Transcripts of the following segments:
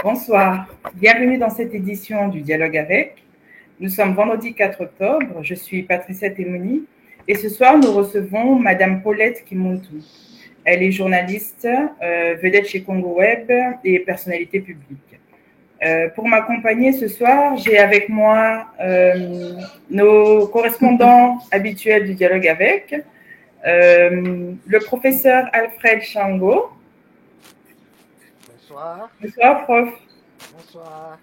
Bonsoir, bienvenue dans cette édition du Dialogue avec. Nous sommes vendredi 4 octobre, je suis Patricia Temouni et ce soir nous recevons Madame Paulette Kimuntu. Elle est journaliste, vedette chez Congo Web et personnalité publique. Pour m'accompagner ce soir, j'ai avec moi nos correspondants habituels du Dialogue avec, le professeur Alfred Chango. Bonsoir. Bonsoir, prof. Bonsoir.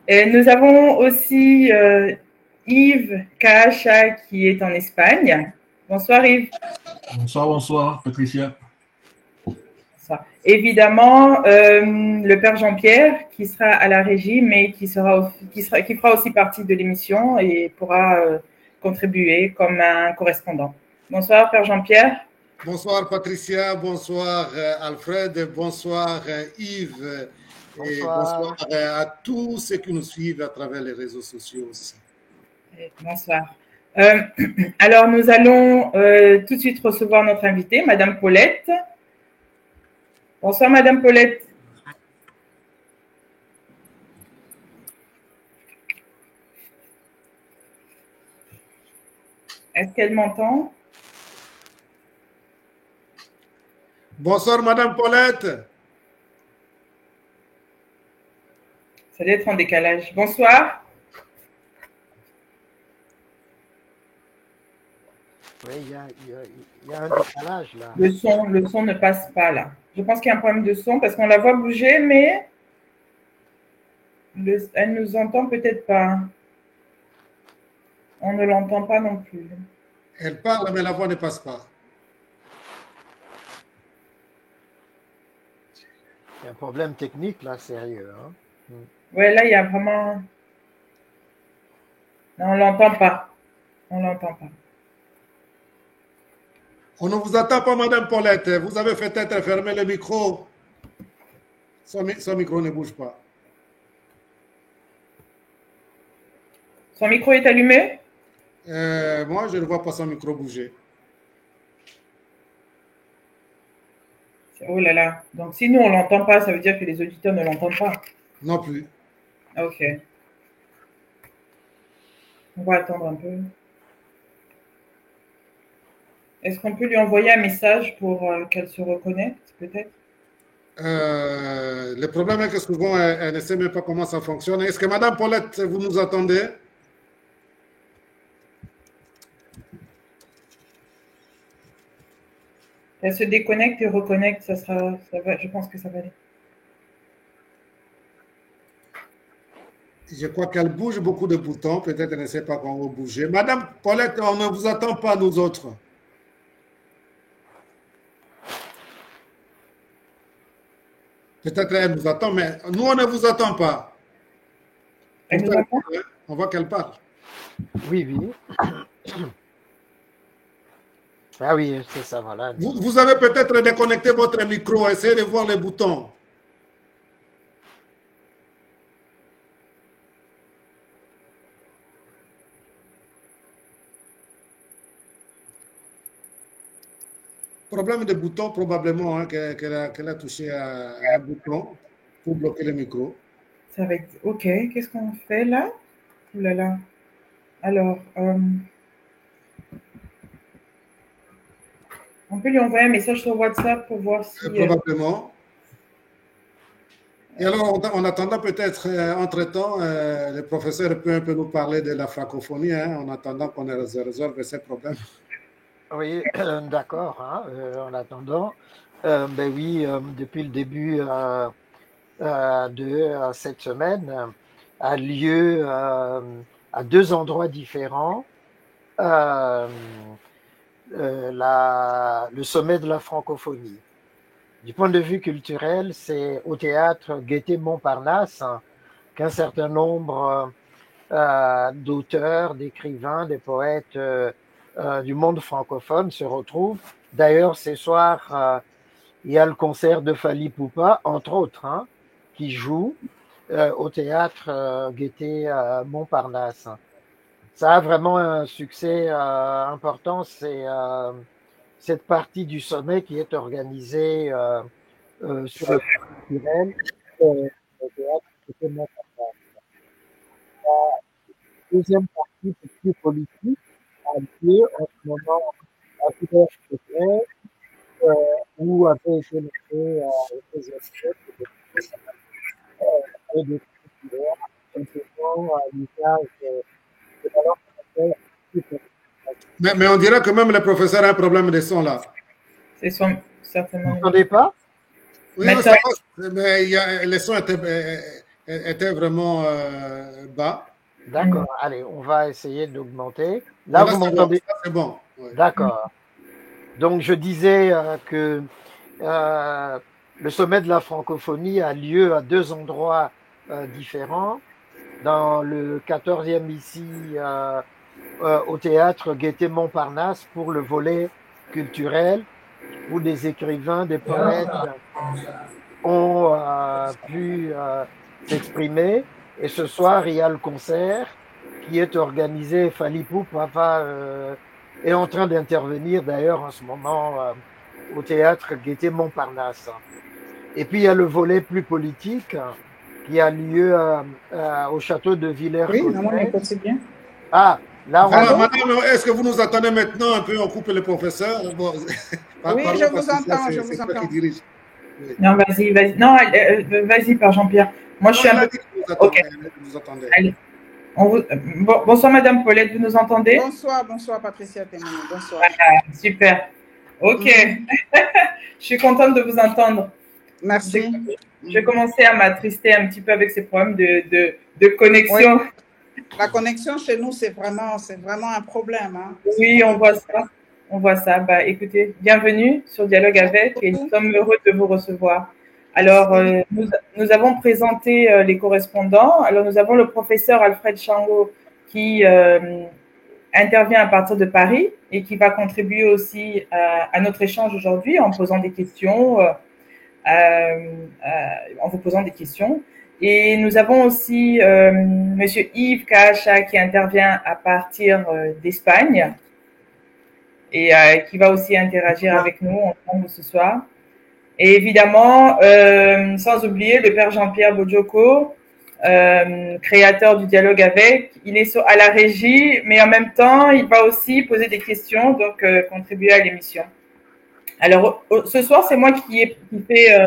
Et nous avons aussi Yves Cahacha qui est en Espagne. Bonsoir Yves. Bonsoir, Patricia. Bonsoir. Évidemment, le père Jean-Pierre qui sera à la régie, mais qui fera aussi partie de l'émission et pourra contribuer comme un correspondant. Bonsoir père Jean-Pierre. Bonsoir Patricia, bonsoir Alfred, bonsoir Yves. Et bonsoir à tous ceux qui nous suivent à travers les réseaux sociaux aussi. Bonsoir. Alors, nous allons tout de suite recevoir notre invitée, Madame Paulette. Bonsoir, Madame Paulette. Est-ce qu'elle m'entend? Bonsoir, Madame Paulette. Ça doit être en décalage. Bonsoir. Oui, il y a un décalage là. Le son ne passe pas là. Je pense qu'il y a un problème de son parce qu'on la voit bouger, mais elle nous entend peut-être pas. On ne l'entend pas non plus. Elle parle, mais la voix ne passe pas. Il y a un problème technique là, sérieux. Hein? Ouais, là, il y a vraiment... Non, on ne l'entend pas. On ne l'entend pas. On ne vous attend pas, Madame Paulette. Vous avez peut-être fermé le micro. Son micro ne bouge pas. Son micro est allumé? Moi, je ne vois pas son micro bouger. Oh là là. Donc, si nous, on ne l'entend pas, ça veut dire que les auditeurs ne l'entendent pas. Non plus. Ok. On va attendre un peu. Est-ce qu'on peut lui envoyer un message pour qu'elle se reconnecte, peut-être? Le problème est que souvent, elle ne sait même pas comment ça fonctionne. Est-ce que Madame Paulette, vous nous attendez? Elle se déconnecte et reconnecte, ça va, je pense que ça va aller. Je crois qu'elle bouge beaucoup de boutons. Peut-être qu'elle ne sait pas comment bouger. Madame Paulette, on ne vous attend pas, nous autres. Peut-être qu'elle nous attend, mais nous, on ne vous attend pas. Elle nous entend? On voit qu'elle parle. Oui, oui. Ah oui, c'est ça, voilà. Vous avez peut-être déconnecté votre micro. Essayez de voir les boutons. Problème de bouton, probablement, hein, qu'elle a touché à un bouton pour bloquer le micro. Ça va être... Ok, qu'est-ce qu'on fait là? Ouh là là. Alors, on peut lui envoyer un message sur WhatsApp pour voir si... Probablement. Et alors, en attendant, peut-être, entre-temps, le professeur peut un peu nous parler de la francophonie, hein, en attendant qu'on résolve ces problèmes. Oui, d'accord. Hein, en attendant, ben oui, depuis le début de cette semaine, a lieu à deux endroits différents le sommet de la francophonie. Du point de vue culturel, c'est au théâtre Gaîté-Montparnasse qu'un certain nombre d'auteurs, d'écrivains, de poètes du monde francophone se retrouvent. D'ailleurs, ce soir, il y a le concert de Fally Ipupa, entre autres, hein, qui joue au théâtre Gaîté-Montparnasse. Ça a vraiment un succès important. C'est cette partie du sommet qui est organisée sur le plan culturel Gaieté Montparnasse. La deuxième partie, plus politique, a lieu en ce moment à Villers-Cotterêts, où avait été nommé le président et des titulaires, simplement à l'usage de la langue française. Mais on dirait que même le professeur a un problème de son là. C'est certainement. Vous n'entendez pas? Oui, non, ça passe, mais le son était vraiment bas. D'accord, allez, on va essayer d'augmenter. Là, vous m'entendez? C'est bon. Ouais. D'accord. Donc, je disais que le sommet de la francophonie a lieu à deux endroits différents. Dans le 14e ici, au théâtre Gaieté Montparnasse, pour le volet culturel, où des écrivains, des poètes ont pu s'exprimer. Et ce soir, il y a le concert qui est organisé. Fally Ipupa est en train d'intervenir d'ailleurs en ce moment au théâtre Gaieté Montparnasse. Et puis il y a le volet plus politique qui a lieu au château de Villers-Cotterêts. Oui, non, on écoute bien. Ah, là on... Madame, est-ce que vous nous attendez maintenant un peu? On coupe le professeur. Bon, oui, je vous entends, je vous entends. Qui dirige. Oui. Non, vas-y. Non, vas-y, Père Jean-Pierre. Moi, je suis un peu... Ok. Vous attendez. Allez. Bonsoir, Madame Paulette, vous nous entendez? Bonsoir, Patricia Témoin. Bonsoir. Ah, super. Ok. Je suis contente de vous entendre. Merci. Je commençais à m'attrister un petit peu avec ces problèmes de connexion. Oui. La connexion chez nous, c'est vraiment un problème. Hein. Oui, on voit ça. On voit ça. Bah, écoutez, bienvenue sur Dialogue avec et nous sommes heureux de vous recevoir. Alors, nous avons présenté les correspondants. Alors, nous avons le professeur Alfred Chango qui intervient à partir de Paris et qui va contribuer aussi à notre échange aujourd'hui en posant des questions, en vous posant des questions. Et nous avons aussi Monsieur Yves Cahacha qui intervient à partir d'Espagne et qui va aussi interagir avec nous ensemble ce soir. Et évidemment, sans oublier le Père Jean-Pierre Bojoko, créateur du dialogue avec. Il est à la régie, mais en même temps, il va aussi poser des questions, donc contribuer à l'émission. Alors, ce soir, c'est moi qui fais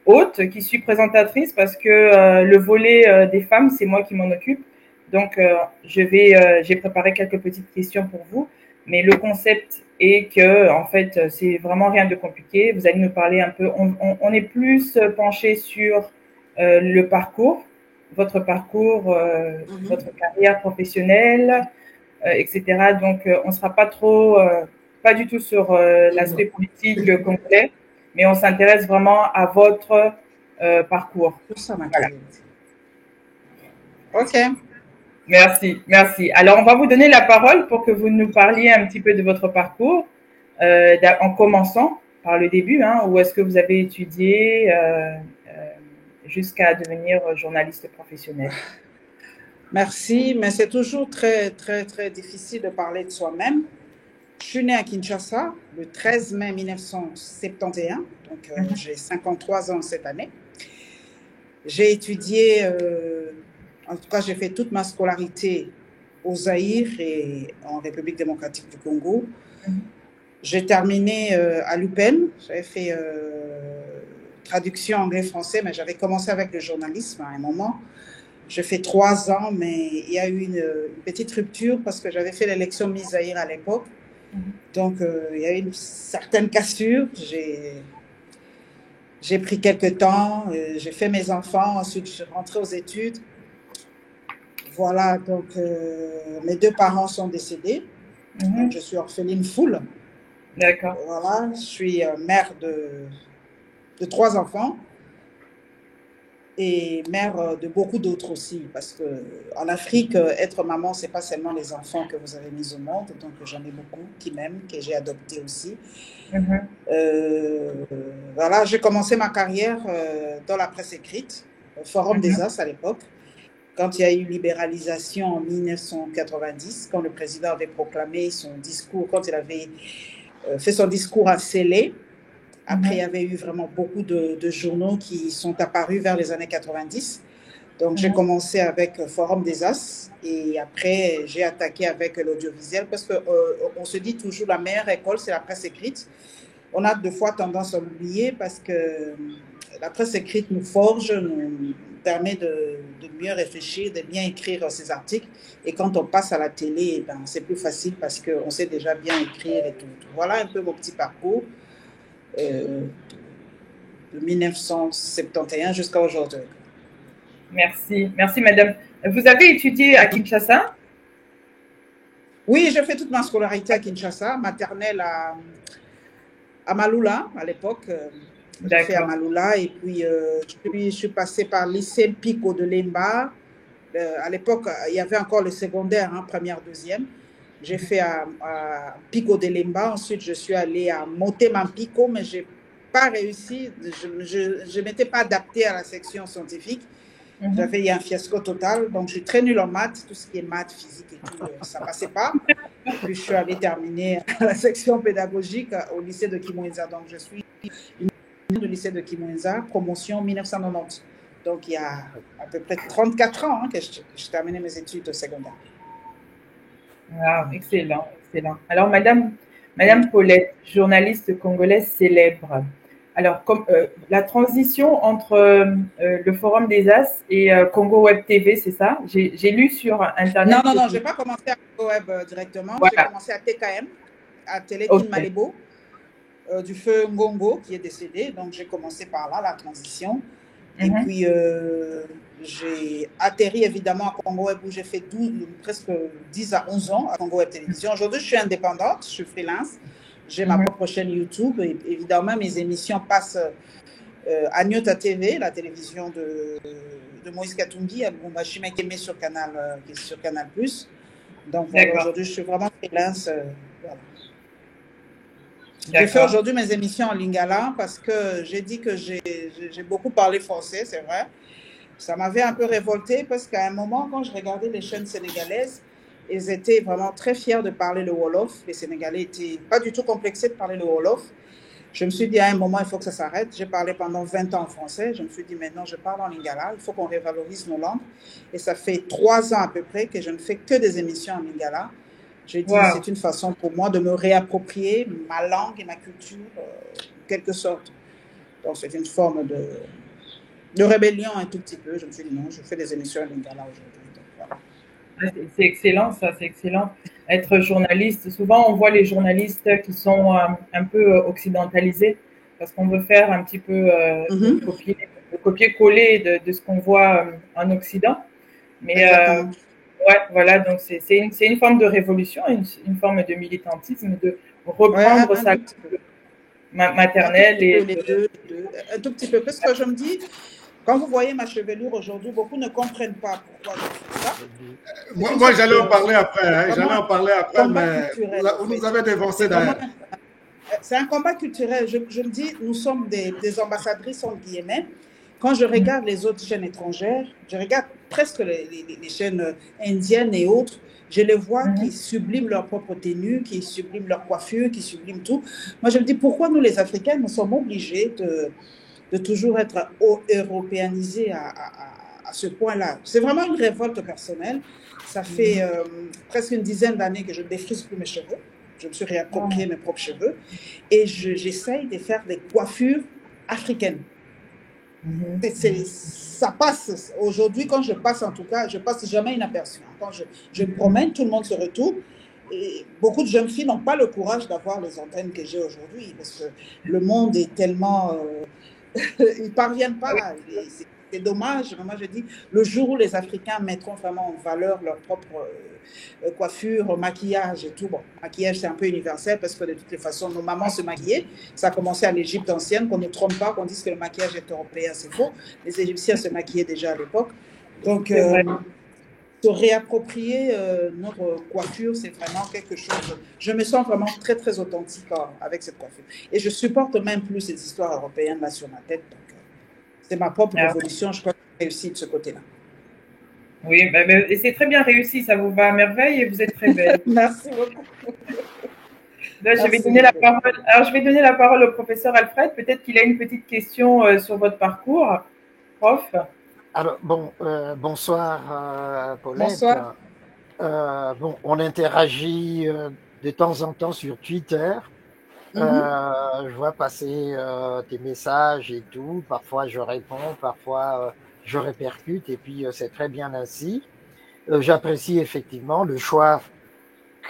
hôte, qui suis présentatrice, parce que le volet des femmes, c'est moi qui m'en occupe. Donc, j'ai préparé quelques petites questions pour vous, mais le concept est que, en fait, c'est vraiment rien de compliqué. Vous allez nous parler un peu. On est plus penché sur le parcours, votre parcours, votre carrière professionnelle, etc. Donc, on ne sera pas du tout sur l'aspect politique complet, mais on s'intéresse vraiment à votre parcours. Voilà. Ok. Merci. Alors, on va vous donner la parole pour que vous nous parliez un petit peu de votre parcours, en commençant par le début, hein, où est-ce que vous avez étudié jusqu'à devenir journaliste professionnel. Merci, mais c'est toujours très, très, très difficile de parler de soi-même. Je suis née à Kinshasa le 13 mai 1971, donc j'ai 53 ans cette année. J'ai étudié... En tout cas, j'ai fait toute ma scolarité au Zaïre et en République démocratique du Congo. J'ai terminé à l'UPEN. J'avais fait traduction anglais-français, mais j'avais commencé avec le journalisme à un moment. J'ai fait 3 ans, mais il y a eu une petite rupture parce que j'avais fait l'élection Miss Zaïre à l'époque. Donc, il y a eu une certaine cassure. J'ai pris quelques temps, j'ai fait mes enfants, ensuite je suis rentrée aux études. Voilà, donc mes 2 parents sont décédés. Donc, je suis orpheline full. D'accord. Voilà, je suis mère de 3 enfants et mère de beaucoup d'autres aussi. Parce qu'en Afrique, être maman, ce n'est pas seulement les enfants que vous avez mis au monde. Donc, j'en ai beaucoup qui m'aiment, que j'ai adoptés aussi. Voilà, j'ai commencé ma carrière dans la presse écrite, au Forum des As à l'époque. Quand il y a eu libéralisation en 1990, quand le président avait proclamé son discours, quand il avait fait son discours à Sélé, après il y avait eu vraiment beaucoup de journaux qui sont apparus vers les années 90. Donc, j'ai commencé avec Forum des As et après, j'ai attaqué avec l'audiovisuel parce qu'on se dit toujours la meilleure école, c'est la presse écrite. On a deux fois tendance à l'oublier parce que la presse écrite nous forge, nous permet de mieux réfléchir, de bien écrire ses articles. Et quand on passe à la télé, ben, c'est plus facile parce qu'on sait déjà bien écrire et tout. Voilà un peu mon petit parcours de 1971 jusqu'à aujourd'hui. Merci. Merci, madame. Vous avez étudié à Kinshasa? Oui, j'ai fait toute ma scolarité à Kinshasa, maternelle à Maloula à l'époque. J'ai fait à Maloula et puis je suis passée par le lycée Pico de Lemba. À l'époque, il y avait encore le secondaire, hein, première, deuxième. J'ai fait à Pico de Lemba. Ensuite, je suis allée à Motema Pico, mais je n'ai pas réussi. Je ne m'étais pas adaptée à la section scientifique. J'avais eu un fiasco total. Donc, je suis très nulle en maths. Tout ce qui est maths, physique et tout, ça ne passait pas. Puis, je suis allée terminer à la section pédagogique au lycée de Kimwenza. Donc, je suis du lycée de Kimwenza, promotion 1990. Donc, il y a à peu près 34 ans que j'ai terminé mes études secondaires. Ah, excellent, excellent. Alors, Madame Paulette, journaliste congolaise célèbre. Alors, comme la transition entre le Forum des As et Congo Web TV, c'est ça? J'ai lu sur Internet. Non, je n'ai pas commencé à Congo Web directement. Voilà. J'ai commencé à TKM, à Télékin Malébo, du feu Ngongo qui est décédé. Donc, j'ai commencé par là, la transition. Et puis, j'ai atterri évidemment à Congo Web où j'ai fait presque 10 à 11 ans à Congo Web Télévision. Aujourd'hui, je suis indépendante, je suis freelance. J'ai ma propre chaîne YouTube. Et évidemment, mes émissions passent à Nyota TV, la télévision de Moïse Katumbi, à Lubumbashi, Mekeme sur Canal+. Donc, aujourd'hui, je suis vraiment freelance. Voilà. Je fais aujourd'hui mes émissions en lingala parce que j'ai dit que j'ai beaucoup parlé français, c'est vrai. Ça m'avait un peu révolté parce qu'à un moment, quand je regardais les chaînes sénégalaises, ils étaient vraiment très fiers de parler le Wolof. Les Sénégalais n'étaient pas du tout complexés de parler le Wolof. Je me suis dit à un moment, il faut que ça s'arrête. J'ai parlé pendant 20 ans en français. Je me suis dit maintenant, je parle en lingala. Il faut qu'on révalorise nos langues. Et ça fait 3 ans à peu près que je ne fais que des émissions en lingala. J'ai dit, c'est une façon pour moi de me réapproprier ma langue et ma culture, en quelque sorte. Donc, c'est une forme de rébellion un tout petit peu. Je me suis dit, non, je fais des émissions en lingala aujourd'hui. C'est excellent, ça, c'est excellent. Être journaliste, souvent on voit les journalistes qui sont un peu occidentalisés parce qu'on veut faire un petit peu le copier-coller de ce qu'on voit en Occident. Mais ouais, voilà, donc c'est une forme de révolution, une forme de militantisme, de reprendre sa maternelle. Un tout petit peu, parce que je me dis, quand vous voyez ma chevelure aujourd'hui, beaucoup ne comprennent pas pourquoi je fais ça. Moi j'allais en parler après, mais vous nous avez dévancé derrière. C'est un combat culturel. Je me dis, nous sommes des ambassadrices en guillemets. Quand je regarde les autres chaînes étrangères, je regarde presque les chaînes indiennes et autres, je les vois qui subliment leur propre tenue, qui subliment leur coiffure, qui subliment tout. Moi, je me dis, pourquoi nous, les Africains, nous sommes obligés de toujours être européanisés à ce point-là? C'est vraiment une révolte personnelle. Ça fait presque une dizaine d'années que je ne défrise plus mes cheveux. Je me suis réapproprié mes propres cheveux. Et j'essaye de faire des coiffures africaines. Ça passe. Aujourd'hui, quand je passe, en tout cas, je passe jamais inaperçu. Quand je me promène, tout le monde se retourne. Et beaucoup de jeunes filles n'ont pas le courage d'avoir les antennes que j'ai aujourd'hui parce que le monde est tellement... ils ne parviennent pas. C'est dommage. Moi, je dis, le jour où les Africains mettront vraiment en valeur leur propre coiffure, maquillage et tout. Bon, maquillage, c'est un peu universel parce que de toutes les façons, nos mamans se maquillaient. Ça a commencé à l'Égypte ancienne, qu'on ne trompe pas, qu'on dise que le maquillage est européen, c'est faux. Les Égyptiens se maquillaient déjà à l'époque. Donc, se réapproprier notre coiffure, c'est vraiment quelque chose. Je me sens vraiment très, très authentique avec cette coiffure. Et je supporte même plus ces histoires européennes là sur ma tête. Donc, c'est ma propre révolution. Je crois que j'ai réussi de ce côté-là. Oui, et c'est très bien réussi. Ça vous va à merveille et vous êtes très belle. Merci beaucoup. Je vais donner la parole. Alors, je vais donner la parole au professeur Alfred. Peut-être qu'il a une petite question sur votre parcours, prof. Alors, bon, bonsoir Paulette. Bonsoir. Bon, on interagit de temps en temps sur Twitter. Je vois passer tes messages et tout. Parfois je réponds, parfois je répercute, et puis c'est très bien ainsi. J'apprécie effectivement le choix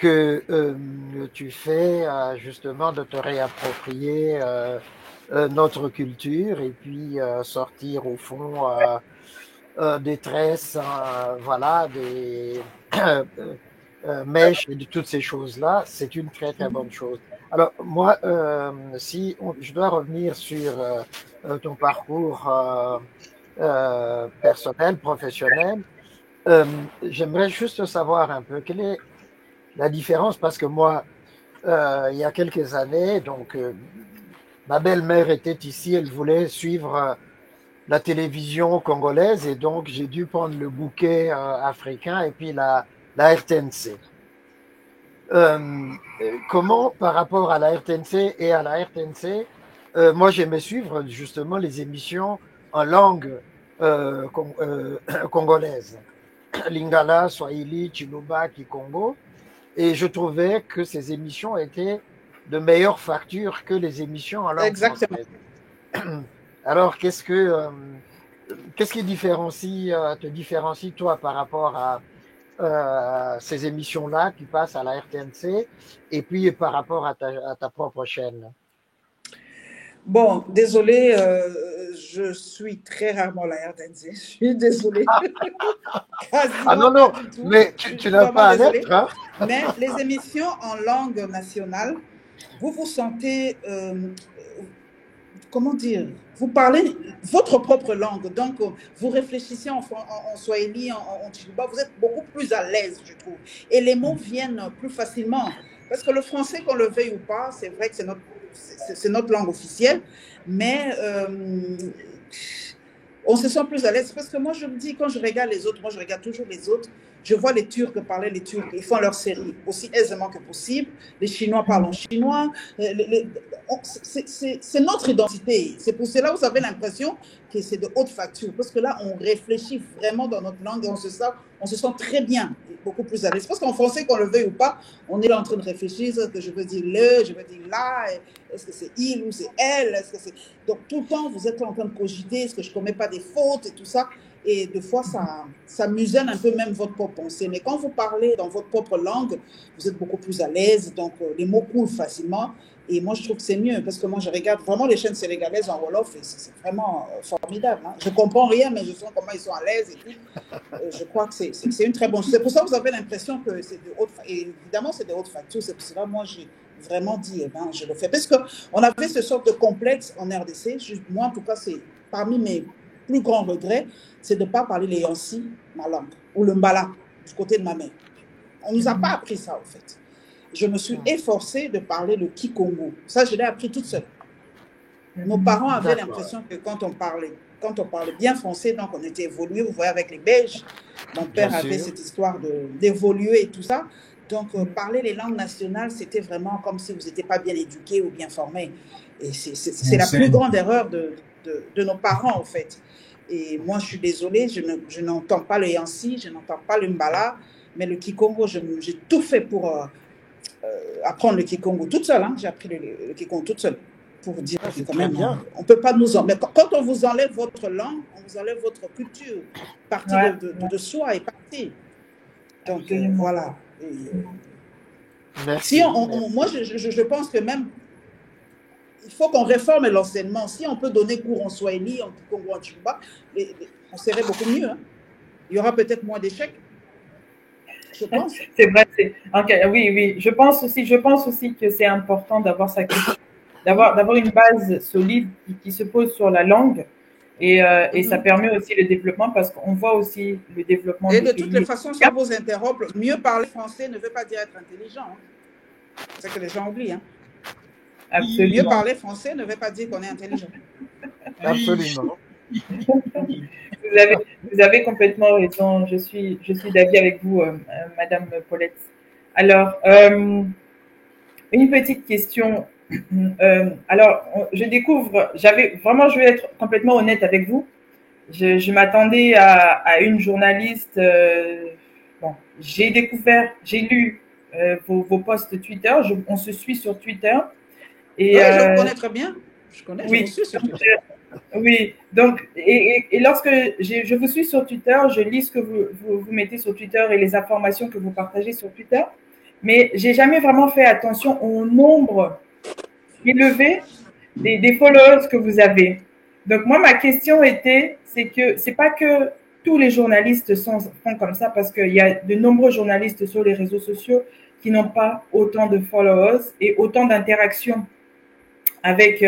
que tu fais justement de te réapproprier notre culture et puis sortir au fond des tresses, voilà, des mèches et de toutes ces choses-là. C'est une très très bonne chose. Alors moi, si je dois revenir sur ton parcours personnel, professionnel, j'aimerais juste savoir un peu quelle est la différence, parce que moi, il y a quelques années, donc ma belle-mère était ici, elle voulait suivre la télévision congolaise, et donc j'ai dû prendre le bouquet africain et puis la RTNC. Comment, par rapport à la RTNC et à la RTNC, moi j'aimais suivre justement les émissions en langue congolaise, Lingala, Swahili, Chiluba, Kikongo, et je trouvais que ces émissions étaient de meilleure facture que les émissions en langue Exactement. française. Alors, qu'est-ce qui te différencie toi par rapport à ces émissions-là qui passent à la RTNC, et puis par rapport à ta propre chaîne? Bon, désolé, je suis très rarement la RTNC. Je suis désolée. Ah non, Quasiment non, pas du tout. mais Je tu suis n'as vraiment pas à désolée. l'être, hein? Mais les émissions en langue nationale, vous vous sentez, comment dire, vous parlez votre propre langue. Donc, vous réfléchissez en swahili, en chiluba, vous êtes beaucoup plus à l'aise, je trouve. Et les mots viennent plus facilement. Parce que le français, qu'on le veuille ou pas, c'est vrai que c'est notre langue officielle, mais on se sent plus à l'aise. Parce que moi, je me dis, quand je regarde les autres, moi, je regarde toujours les autres, je vois les Turcs parler les Turcs. Ils font leur série aussi aisément que possible. Les Chinois parlent en chinois. C'est notre identité. C'est pour cela que vous avez l'impression que c'est de haute facture. Parce que là, on réfléchit vraiment dans notre langue et on se sent très bien, beaucoup plus à l'aise. Parce qu'en français, qu'on le veuille ou pas, on est là en train de réfléchir, que je veux dire le, je veux dire là, est-ce que c'est il ou c'est elle, est-ce que c'est... Donc tout le temps, vous êtes en train de cogiter, est-ce que je ne commets pas des fautes et tout ça. Et des fois, ça muselle un peu même votre propre pensée. Mais quand vous parlez dans votre propre langue, vous êtes beaucoup plus à l'aise, donc les mots coulent facilement. Et moi, je trouve que c'est mieux, parce que moi, je regarde vraiment les chaînes sénégalaises en Wolof, et c'est vraiment formidable. Hein. Je ne comprends rien, mais je sens comment ils sont à l'aise et tout. Je crois que c'est une très bonne chose. C'est pour ça que vous avez l'impression que c'est de haute facture. Et évidemment, c'est de haute facture. C'est pour cela que moi, j'ai vraiment dit, eh ben, je le fais. Parce qu'on avait ce sorte de complexe en RDC. Moi, en tout cas, c'est parmi mes plus grands regrets, c'est de ne pas parler les Yansi, ma langue, ou le Mbala, du côté de ma mère. On ne nous a pas appris ça, en fait. Je me suis efforcée de parler le Kikongo. Ça, je l'ai appris toute seule. Nos parents avaient l'impression que quand on parlait bien français, donc on était évolué, vous voyez, avec les Belges. Mon père avait cette histoire d'évoluer et tout ça. Donc, parler les langues nationales, c'était vraiment comme si vous n'étiez pas bien éduqué ou bien formé. Et c'est la plus grande erreur de nos parents, en fait. Et moi, je suis désolée, je n'entends pas le Yansi, je n'entends pas le Mbala, mais le Kikongo, j'ai tout fait pour apprendre le Kikongo toute seule. Hein. J'ai appris le Kikongo toute seule. Pour vous dire que quand même, on ne peut pas nous enlever. Quand on vous enlève votre langue, on vous enlève votre culture. Partie de soi est partie. Donc, voilà. Si moi, je pense que même, il faut qu'on réforme l'enseignement. Si on peut donner cours en Swahili, en Kikongo, en Chiluba, on serait beaucoup mieux. Hein. Il y aura peut-être moins d'échecs. Je pense. C'est vrai. Okay, oui. Je pense aussi que c'est important d'avoir sa culture, d'avoir une base solide qui se pose sur la langue. Et ça permet aussi le développement, parce qu'on voit aussi le développement des pays. Et de toutes les façons, sans vous interrompre, mieux parler français ne veut pas dire être intelligent. Hein. C'est ce que les gens oublient. Hein. Absolument. Mieux parler français ne veut pas dire qu'on est intelligent. Absolument. Vous avez complètement raison. Je suis d'avis avec vous, Madame Paulette. Alors, une petite question. Alors, je vais être complètement honnête avec vous. je m'attendais à une journaliste. Bon, j'ai découvert, j'ai lu vos posts Twitter. On se suit sur Twitter. Et, oui, je connais très bien. Je connais, oui, je vous suis sur Twitter. Oui, donc, et lorsque je vous suis sur Twitter, je lis ce que vous mettez sur Twitter et les informations que vous partagez sur Twitter, mais j'ai jamais vraiment fait attention au nombre élevé des followers que vous avez. Donc, moi, ma question était, c'est pas que tous les journalistes font comme ça, parce qu'il y a de nombreux journalistes sur les réseaux sociaux qui n'ont pas autant de followers et autant d'interactions avec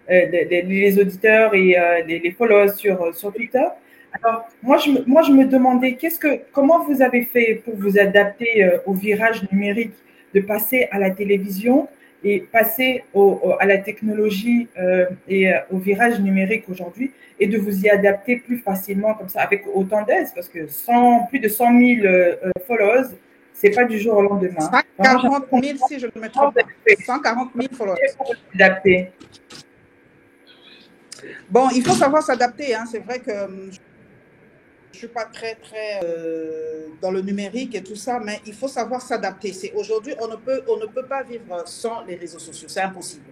les auditeurs et les followers sur Twitter. Alors, moi, je me demandais, comment vous avez fait pour vous adapter au virage numérique, de passer à la télévision et passer à la technologie et au virage numérique aujourd'hui, et de vous y adapter plus facilement comme ça, avec autant d'aise, parce que plus de 100 000 followers, c'est pas du jour au lendemain. 140 000, si je ne me trompe pas. 140 000 followers. Adapter. Bon, il faut savoir s'adapter. Hein. C'est vrai que je ne suis pas très dans le numérique et tout ça, mais il faut savoir s'adapter. Aujourd'hui, on ne peut pas vivre sans les réseaux sociaux. C'est impossible.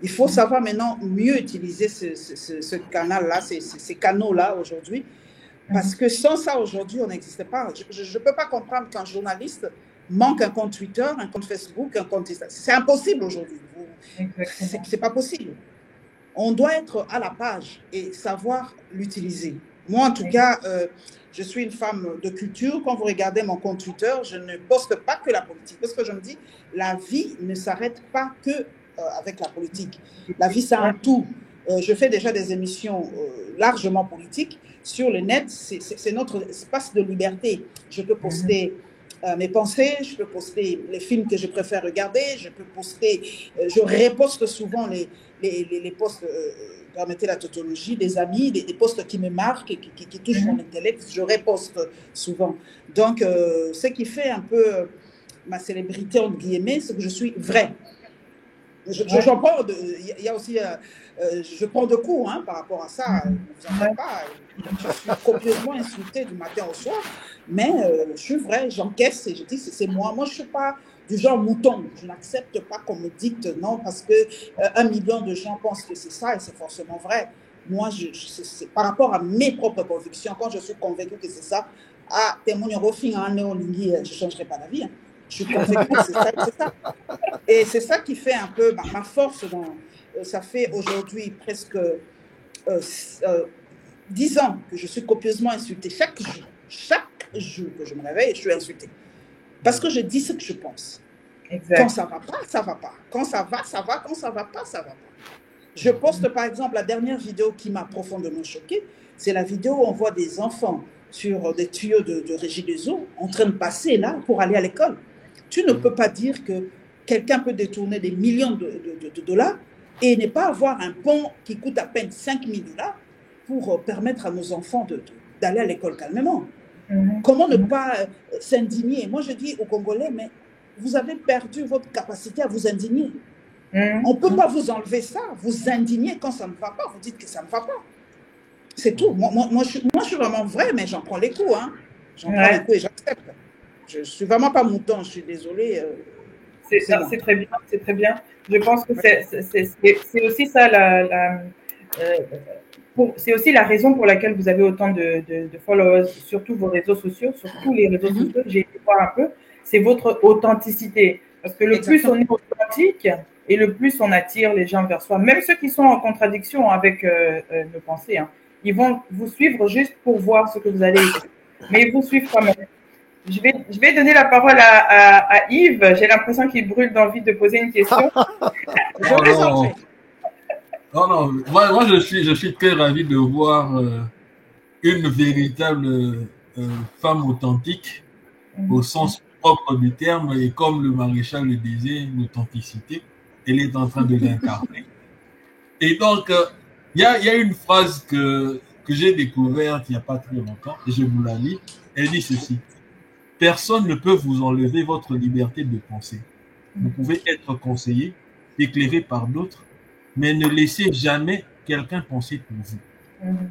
Il faut savoir maintenant mieux utiliser ce canal-là, ces canaux-là aujourd'hui. Parce que sans ça, aujourd'hui, on n'existe pas. Je ne peux pas comprendre qu'un journaliste manque un compte Twitter, un compte Facebook, un compte Instagram. C'est impossible aujourd'hui. C'est pas possible. On doit être à la page et savoir l'utiliser. Moi, en tout cas, je suis une femme de culture. Quand vous regardez mon compte Twitter, je ne poste pas que la politique. Parce que je me dis, la vie ne s'arrête pas que avec la politique. La vie, c'est un tout. Je fais déjà des émissions largement politiques. Sur le net, c'est notre espace de liberté. Je peux poster mes pensées, je peux poster les films que je préfère regarder, je peux poster, je reposte souvent les posts, permettez la tautologie, des amis, des posts qui me marquent, qui touchent mon intellect, je reposte souvent. Donc, ce qui fait un peu ma célébrité, entre guillemets, c'est que je suis vraie. J'en prends, il y a aussi, je prends de coups hein, par rapport à ça, ne vous en faites pas, je suis copieusement insultée du matin au soir, mais je suis vraie, j'encaisse et je dis c'est moi. Moi, je ne suis pas du genre mouton, je n'accepte pas qu'on me dicte non, parce que 1 million de gens pensent que c'est ça et c'est forcément vrai. Moi, c'est par rapport à mes propres convictions, quand je suis convaincue que c'est ça, je ne changerai pas la vie. Hein. Je suis convaincue que c'est ça. Et c'est ça qui fait un peu ma force. Ça fait aujourd'hui presque 10 ans que je suis copieusement insultée. Chaque jour que je me réveille, je suis insultée. Parce que je dis ce que je pense. Exact. Quand ça ne va pas, ça ne va pas. Quand ça va, ça va. Quand ça ne va pas, ça ne va pas. Je poste par exemple la dernière vidéo qui m'a profondément choquée. C'est la vidéo où on voit des enfants sur des tuyaux de régie des eaux en train de passer là pour aller à l'école. Tu ne peux pas dire que quelqu'un peut détourner des millions de dollars et ne pas avoir un pont qui coûte à peine 5 000 dollars pour permettre à nos enfants d'aller à l'école calmement. Comment ne pas s'indigner? Moi, je dis aux Congolais, mais vous avez perdu votre capacité à vous indigner. On ne peut pas vous enlever ça, vous indigner quand ça ne va pas, vous dites que ça ne va pas. C'est tout. Moi, je suis vraiment vrai, mais j'en prends les coups. Hein. J'en prends les coups et j'accepte. Je ne suis vraiment pas mouton, je suis désolée. C'est très bien, c'est très bien. Je pense que c'est aussi ça c'est aussi la raison pour laquelle vous avez autant de followers sur tous vos réseaux sociaux, sur tous les réseaux sociaux. J'ai été voir un peu. C'est votre authenticité. Parce que le plus on est authentique et le plus on attire les gens vers soi, même ceux qui sont en contradiction avec nos pensées, hein, ils vont vous suivre juste pour voir ce que vous allez écrire. Mais ils vous suivent quand même. Je vais donner la parole à Yves. J'ai l'impression qu'il brûle d'envie de poser une question. Non. Moi je suis très ravi de voir une véritable femme authentique au sens propre du terme, et comme le maréchal le disait, l'authenticité, elle est en train de l'incarner. Et donc, il y a une phrase que j'ai découverte il n'y a pas très longtemps, et je vous la lis. Elle dit ceci: personne ne peut vous enlever votre liberté de penser. Vous pouvez être conseillé, éclairé par d'autres, mais ne laissez jamais quelqu'un penser pour vous.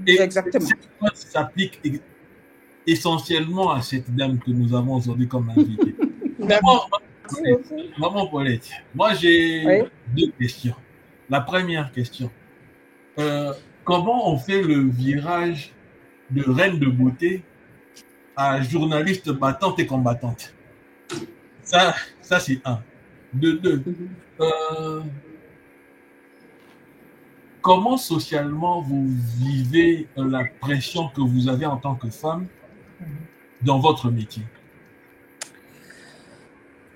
Et Exactement. cette phrase s'applique essentiellement à cette dame que nous avons aujourd'hui comme invitée. Maman Paulette, moi j'ai deux questions. La première question, comment on fait le virage de reine de beauté à journaliste battante et combattante? Ça c'est un. De deux, comment socialement vous vivez la pression que vous avez en tant que femme dans votre métier?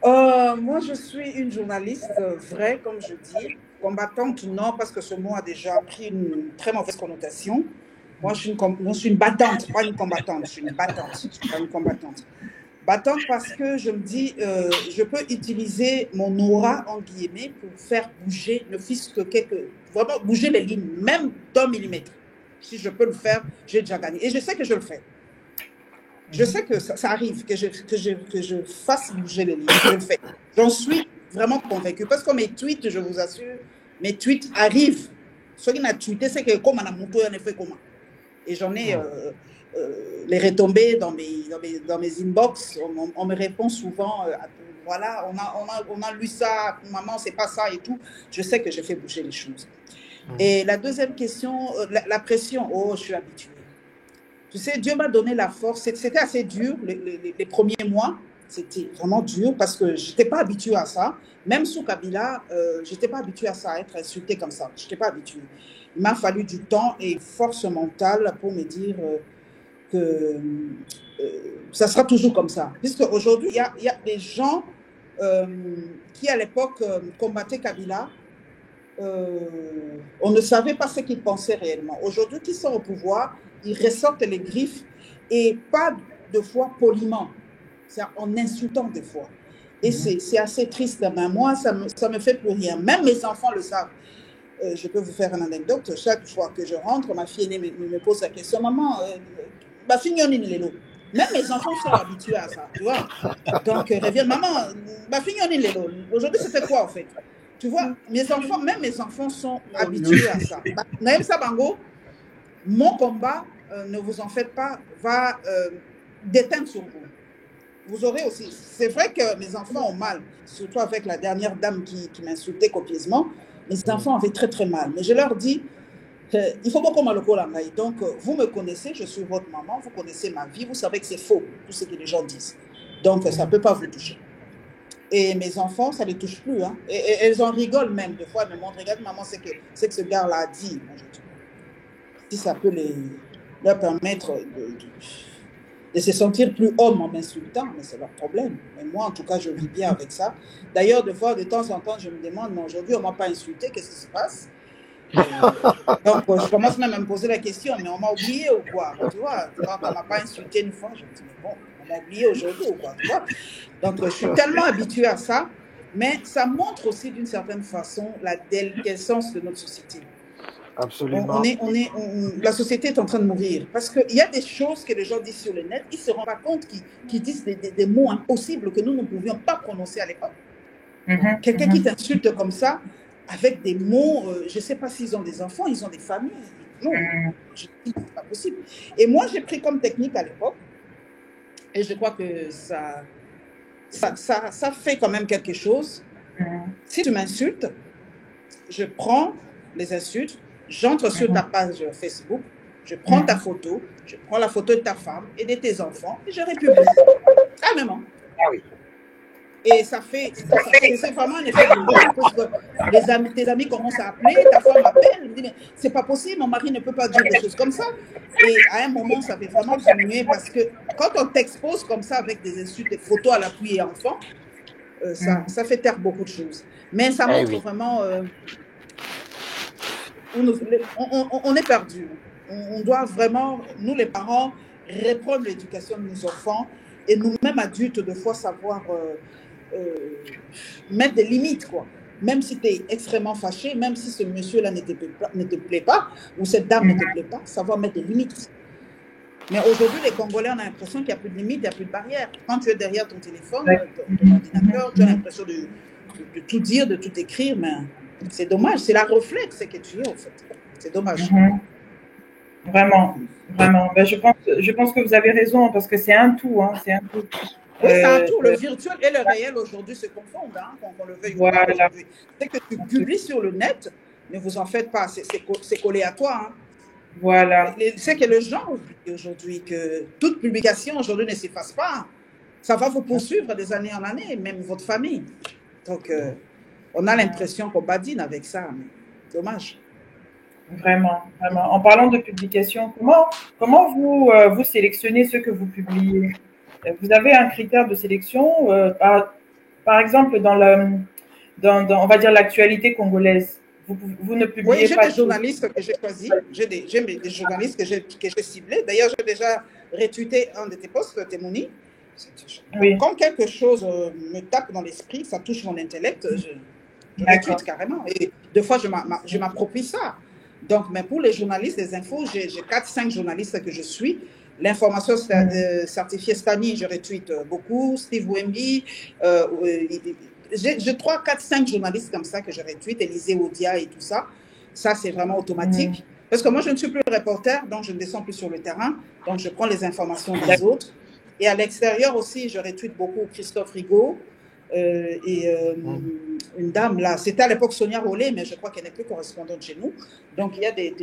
Moi, je suis une journaliste vraie, comme je dis. Combattante, non, parce que ce mot a déjà pris une très mauvaise connotation. Moi, je suis une battante, pas une combattante. Je suis une battante, pas une combattante. Battante parce que je me dis, je peux utiliser mon aura, en guillemets, pour faire bouger, ne fût-ce que vraiment bouger les lignes, même d'un millimètre. Si je peux le faire, j'ai déjà gagné. Et je sais que je le fais. Je sais que ça arrive, que je fasse bouger les lignes. Je le fais. J'en suis vraiment convaincue. Parce que mes tweets, je vous assure, mes tweets arrivent. Ce qui m'a tweeté, c'est que comme on a monté un effet commun. Et j'en ai les retombées dans mes inbox. On me répond souvent, voilà, on a lu ça, maman, c'est pas ça et tout. Je sais que je fais bouger les choses. Et la deuxième question, la pression, je suis habituée. Tu sais, Dieu m'a donné la force. C'était assez dur les premiers mois. C'était vraiment dur parce que je n'étais pas habituée à ça. Même sous Kabila, je n'étais pas habituée à ça, à être insultée comme ça. Je n'étais pas habituée. Il m'a fallu du temps et une force mentale pour me dire que ça sera toujours comme ça. Puisque aujourd'hui, il y a des gens qui, à l'époque, combattaient Kabila. On ne savait pas ce qu'ils pensaient réellement. Aujourd'hui, qui sont au pouvoir, ils ressortent les griffes et pas de fois poliment, c'est en insultant des fois. Et c'est assez triste. Mais moi, ça me fait plus rien. Même mes enfants le savent. Je peux vous faire une anecdote. Chaque fois que je rentre, ma fille aînée me pose la question, maman, ma fille n'est pas. Même mes enfants sont habitués à ça, tu vois. Donc, reviennent, maman, ma fille n'est pas. Aujourd'hui, c'était quoi en fait? Tu vois, même mes enfants sont habitués à ça. Naïm Sabango, mon combat, ne vous en faites pas, va déteindre sur vous. Vous aurez aussi. C'est vrai que mes enfants ont mal, surtout avec la dernière dame qui m'insultait copieusement. Mes enfants avaient très très mal. Mais je leur dis, il faut beaucoup mal au col. Donc, vous me connaissez, je suis votre maman, vous connaissez ma vie, vous savez que c'est faux, tout ce que les gens disent. Donc, ça ne peut pas vous toucher. Et mes enfants, ça ne les touche plus. Hein. Et elles en rigolent même. Des fois, elles me montrent, regarde, maman, c'est que ce gars-là a dit. Moi, je dis, si ça peut leur permettre de se sentir plus homme en m'insultant, mais c'est leur problème. Mais moi, en tout cas, je vis bien avec ça. D'ailleurs, de temps en temps, je me demande, mais aujourd'hui, on ne m'a pas insulté, qu'est-ce qui se passe? Donc, je commence même à me poser la question, mais on m'a oublié ou quoi? Tu vois, on ne m'a pas insulté une fois, je me dis, mais bon, on m'a oublié aujourd'hui ou quoi? Tu vois? Donc, je suis tellement habituée à ça, mais ça montre aussi d'une certaine façon la déliquescence de notre société. Absolument. La société est en train de mourir parce qu'il y a des choses que les gens disent sur le net, ils ne se rendent pas compte qu'ils disent des mots impossibles que nous ne pouvions pas prononcer à l'époque. Quelqu'un qui t'insulte comme ça, avec des mots, je ne sais pas s'ils ont des enfants, ils ont des familles. Non, je dis, c'est pas possible. Et moi, j'ai pris comme technique à l'époque, et je crois que ça fait quand même quelque chose. Si tu m'insultes, je prends les insultes, j'entre sur ta page Facebook, je prends ta photo, je prends la photo de ta femme et de tes enfants et je républie. Carrément. Ah oui. Et c'est vraiment un effet de parce que tes amis commencent à appeler, ta femme appelle, elle me dit, mais c'est pas possible, mon mari ne peut pas dire des choses comme ça. Et à un moment, ça fait vraiment diminuer parce que quand on t'expose comme ça avec des insultes, des photos à l'appui et enfants, ça fait taire beaucoup de choses. Mais ça montre vraiment... on est perdu. On doit vraiment, nous les parents, reprendre l'éducation de nos enfants et nous-mêmes adultes, de fois savoir mettre des limites, quoi. Même si tu es extrêmement fâché, même si ce monsieur-là ne te plaît pas, ou cette dame ne te plaît pas, savoir mettre des limites. Mais aujourd'hui, les Congolais, on a l'impression qu'il n'y a plus de limites, il n'y a plus de barrières. Quand tu es derrière ton téléphone, ton ordinateur, tu as l'impression de tout dire, de tout écrire, mais c'est dommage. C'est la reflet, c'est que tu es, en fait. C'est dommage. Vraiment, vraiment. Ben, je pense que vous avez raison parce que c'est un tout, hein, c'est un tout. Oui, c'est un tout. Le virtuel et le réel aujourd'hui se confondent, hein, qu'on le veuille ou pas aujourd'hui. C'est que tu publies sur le net, ne vous en faites pas, c'est collé à toi. Hein. Voilà. C'est que les gens oublient aujourd'hui que toute publication aujourd'hui ne s'efface pas. Ça va vous poursuivre des années en années, même votre famille. Donc, on a l'impression qu'on badine avec ça, mais dommage. Vraiment, vraiment. En parlant de publication, comment vous, vous sélectionnez ceux que vous publiez? Vous avez un critère de sélection, par exemple, on va dire l'actualité congolaise. Vous ne publiez pas. Oui, j'ai des journalistes que j'ai choisis. J'ai des journalistes que j'ai ciblés. D'ailleurs, j'ai déjà retweeté un de tes posts, Témouni. Oui. Quand quelque chose me tape dans l'esprit, ça touche mon intellect, je retweete carrément. Et des fois, je m'approprie ça. Donc, mais pour les journalistes des infos, j'ai 4-5 journalistes que je suis. L'information certifiée Stani, je retweete beaucoup. Steve Wemby, j'ai 3, 4, 5 journalistes comme ça que je retweete, Élisée Odia et tout ça. Ça, c'est vraiment automatique. Parce que moi, je ne suis plus reporter, donc je ne descends plus sur le terrain. Donc, je prends les informations des autres. Et à l'extérieur aussi, je retweete beaucoup Christophe Rigaud et une dame là. C'était à l'époque Sonia Rollet, mais je crois qu'elle n'est plus correspondante chez nous. Donc, il y a des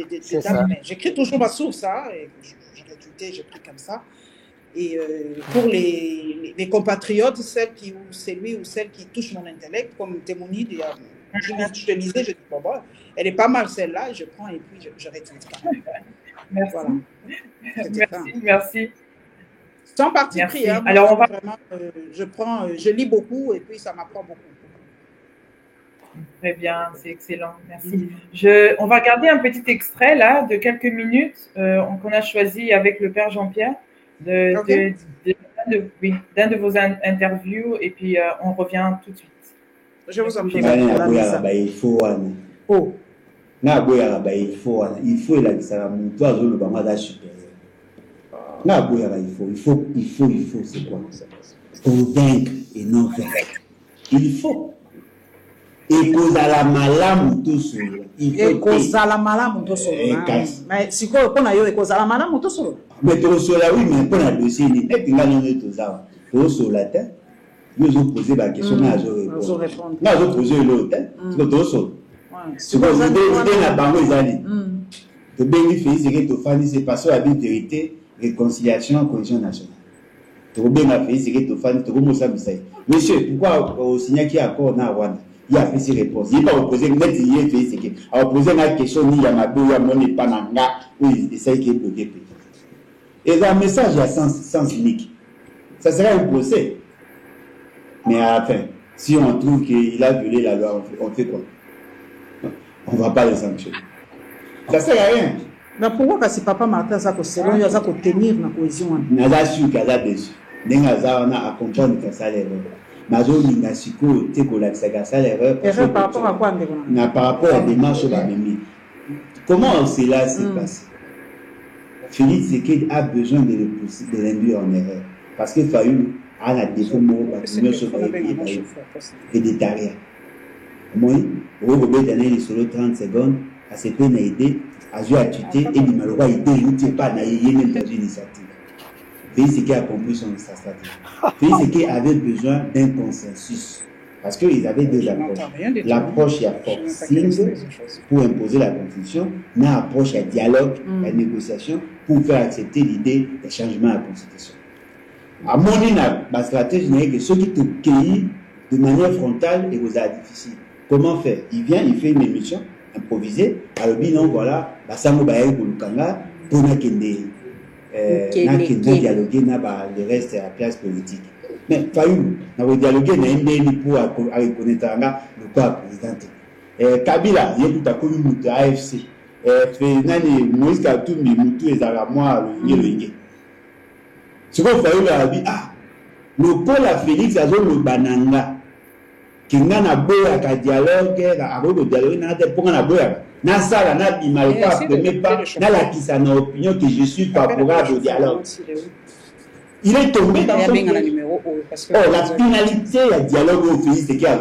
dames. J'écris toujours ma source, hein, et je retweetais, j'écris comme ça. Et pour les compatriotes, c'est lui ou celle qui touche mon intellect, comme Témouni, je te lisais, je dis, bon, elle est pas mal celle-là, je prends et puis je retweete. Merci. Voilà. Merci. Sans parti pris. Hein, alors, on va... vraiment, je lis beaucoup et puis ça m'apprend beaucoup. Très bien, c'est excellent. Merci. On va regarder un petit extrait là de quelques minutes qu'on a choisi avec le Père Jean-Pierre d'un de vos interviews et puis on revient tout de suite. Je vous en prie. Il faut il faut, c'est quoi? Convaincre et non vaincre. Il faut. Et cause à la malamu tout seul. Et cause à la malamu tout seul. Mais si quoi qu'on a eu et cause à la malamu tout seul. Mais tout seul oui, mais qu'on a dossier ni et puis là nous est tout ça. Tout seul là tête. Nous ont posé la question là je réponds. Là je poser l'autre. C'est tout seul. C'est quoi vous avez la banque izali. De bénéficier c'est que tu fais c'est parce que la vérité réconciliation, cohésion nationale. Tu as bien fait, c'est que tu fais, tu as ça. Monsieur, pourquoi au signer qui a accord dans Rwanda? Il a fait ses réponses. Il n'a pas opposé, mais il a fait, c'est que, a opposé la question, il y a ma deux, il y a mon épananga, où il essaie de bloquer. Et le message a sens unique. Ça serait un procès. Mais à la fin, si on trouve qu'il a violé la loi, on fait quoi? On ne va pas le sanctionner. Ça ne sert à rien. Mais pourquoi si papa Martin ça que selon il a tenir la cohésion naza su kaza desu nenga za na accompagne ka salaire nazo linga siko te ko la salaire par rapport à quoi na par rapport à démarche ba mimi. Comment cela s'est passé? Félix Tshisekedi a besoin de l'induire en erreur parce que Fayulu a la défaut et des tarias. Moi au bout d'année solo 30 secondes à cette peine aider à jouer à tuer et du malheureux idée il n'était pas naïe même dans une initiative. Félix qui a compris sa stratégie. Félix qui avait besoin d'un consensus parce qu'ils avaient deux approches. L'approche à forcing pour imposer la constitution, l'approche à dialogue, à négociation pour faire accepter l'idée des changements à la constitution. À mon avis, la stratégie n'est que ceux qui te cueillent de manière frontale et vous a difficile. Comment faire? Il vient, il fait une émission improvisé alors non voilà basango baye kolukanga pona kende dialoguer na ba le reste à la place politique mais Fayulu na dialoguer na ndeni pour reconnaître le quoi président Kabila yekuta komi mutu AFC fait nani Moïse Katumbi mutu ezala moi le yenge ce qu'on Fayulu a dit le Paul à Félix azo le bananga kinga na boya ka dialogue ka abo dialogue na te ponga na boya na sala na bima le pas premier pas na la kisa na opinion que je suis favorable au dialogue. Il est tombé dans son la finalité du dialogue au pays c'est qu'il y a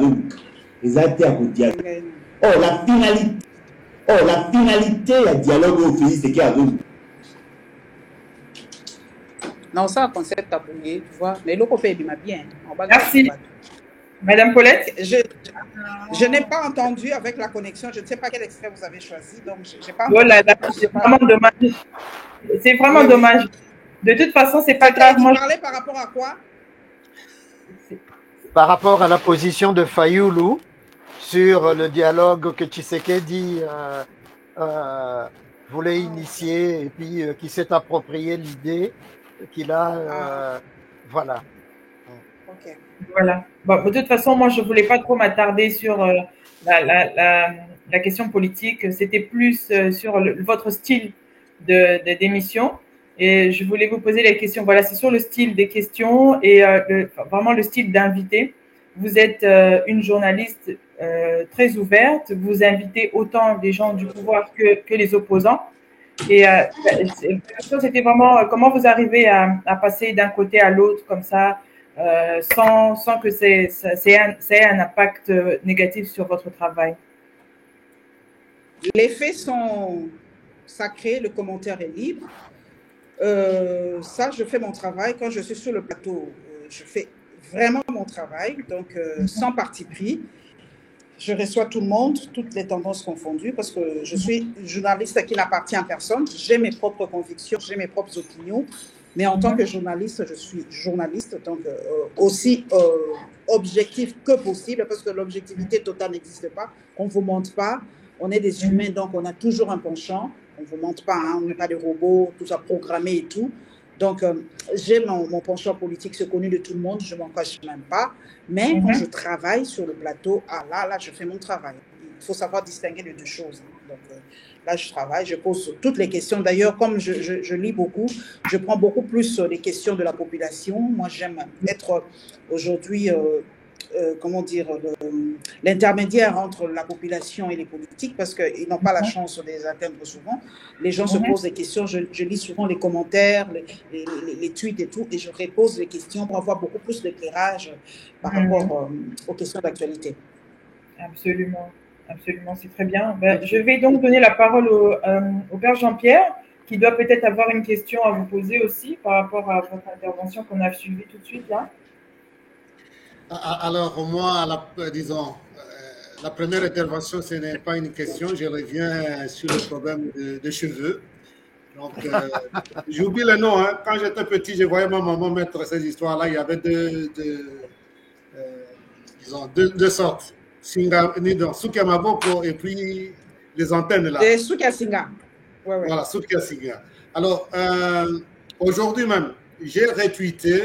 les actes à dialogue. La finalité du dialogue au pays c'est qu'il y a Non, ça, concept tabouillé, tu vois. Mais le copain, il m'a bien. Merci. Madame Paulette? Je n'ai pas entendu avec la connexion. Je ne sais pas quel extrait vous avez choisi. Donc, je n'ai pas entendu. Oh là là, c'est vraiment dommage. C'est vraiment dommage. De toute façon, c'est pas grave. Vous parlez par rapport à quoi? Par rapport à la position de Fayoulou sur le dialogue que Tshisekedi voulait initier et puis qui s'est approprié l'idée qu'il a. Voilà. Ok. Voilà. Bon, de toute façon, moi, je ne voulais pas trop m'attarder sur la question politique. C'était plus sur votre style d'émission. Et je voulais vous poser la question. Voilà, c'est sur le style des questions et vraiment le style d'invité. Vous êtes une journaliste très ouverte. Vous invitez autant les gens du pouvoir que les opposants. Et la question, c'était vraiment comment vous arrivez à passer d'un côté à l'autre comme ça, sans que ça ait un impact négatif sur votre travail. Les faits sont sacrés, le commentaire est libre. Ça, je fais mon travail. Quand je suis sur le plateau, je fais vraiment mon travail, donc sans parti pris. Je reçois tout le monde, toutes les tendances confondues, parce que je suis journaliste qui n'appartient à personne. J'ai mes propres convictions, j'ai mes propres opinions, mais en tant que journaliste, je suis journaliste, donc aussi objectif que possible, parce que l'objectivité totale n'existe pas. On ne vous mente pas. On est des humains, donc on a toujours un penchant. On ne vous mente pas, hein, on n'est pas des robots, tout ça programmé et tout. Donc, j'ai mon penchant politique, c'est connu de tout le monde, je ne m'en cache même pas. Mais quand je travaille sur le plateau, là, je fais mon travail. Il faut savoir distinguer les deux choses. Donc, là, je travaille, je pose toutes les questions. D'ailleurs, comme je lis beaucoup, je prends beaucoup plus les questions de la population. Moi, j'aime être aujourd'hui... comment dire, l'intermédiaire entre la population et les politiques, parce qu'ils n'ont pas la chance de les atteindre souvent. Les gens se posent des questions, je lis souvent les commentaires, les tweets et tout, et je repose les questions pour avoir beaucoup plus d'éclairage par rapport aux questions d'actualité. Absolument, absolument, c'est très bien. Je vais donc donner la parole au Père Jean-Pierre, qui doit peut-être avoir une question à vous poser aussi par rapport à votre intervention qu'on a suivie tout de suite là. Alors, moi, disons, la première intervention, ce n'est pas une question. Je reviens sur le problème de cheveux. Donc, j'oublie le nom. Hein. Quand j'étais petit, je voyais ma maman mettre ces histoires-là. Il y avait deux sortes. Sukia Maboko et puis les antennes là. Et Sukia Singa. Ouais. Voilà, Sukia Singa. Alors, aujourd'hui même, j'ai retweeté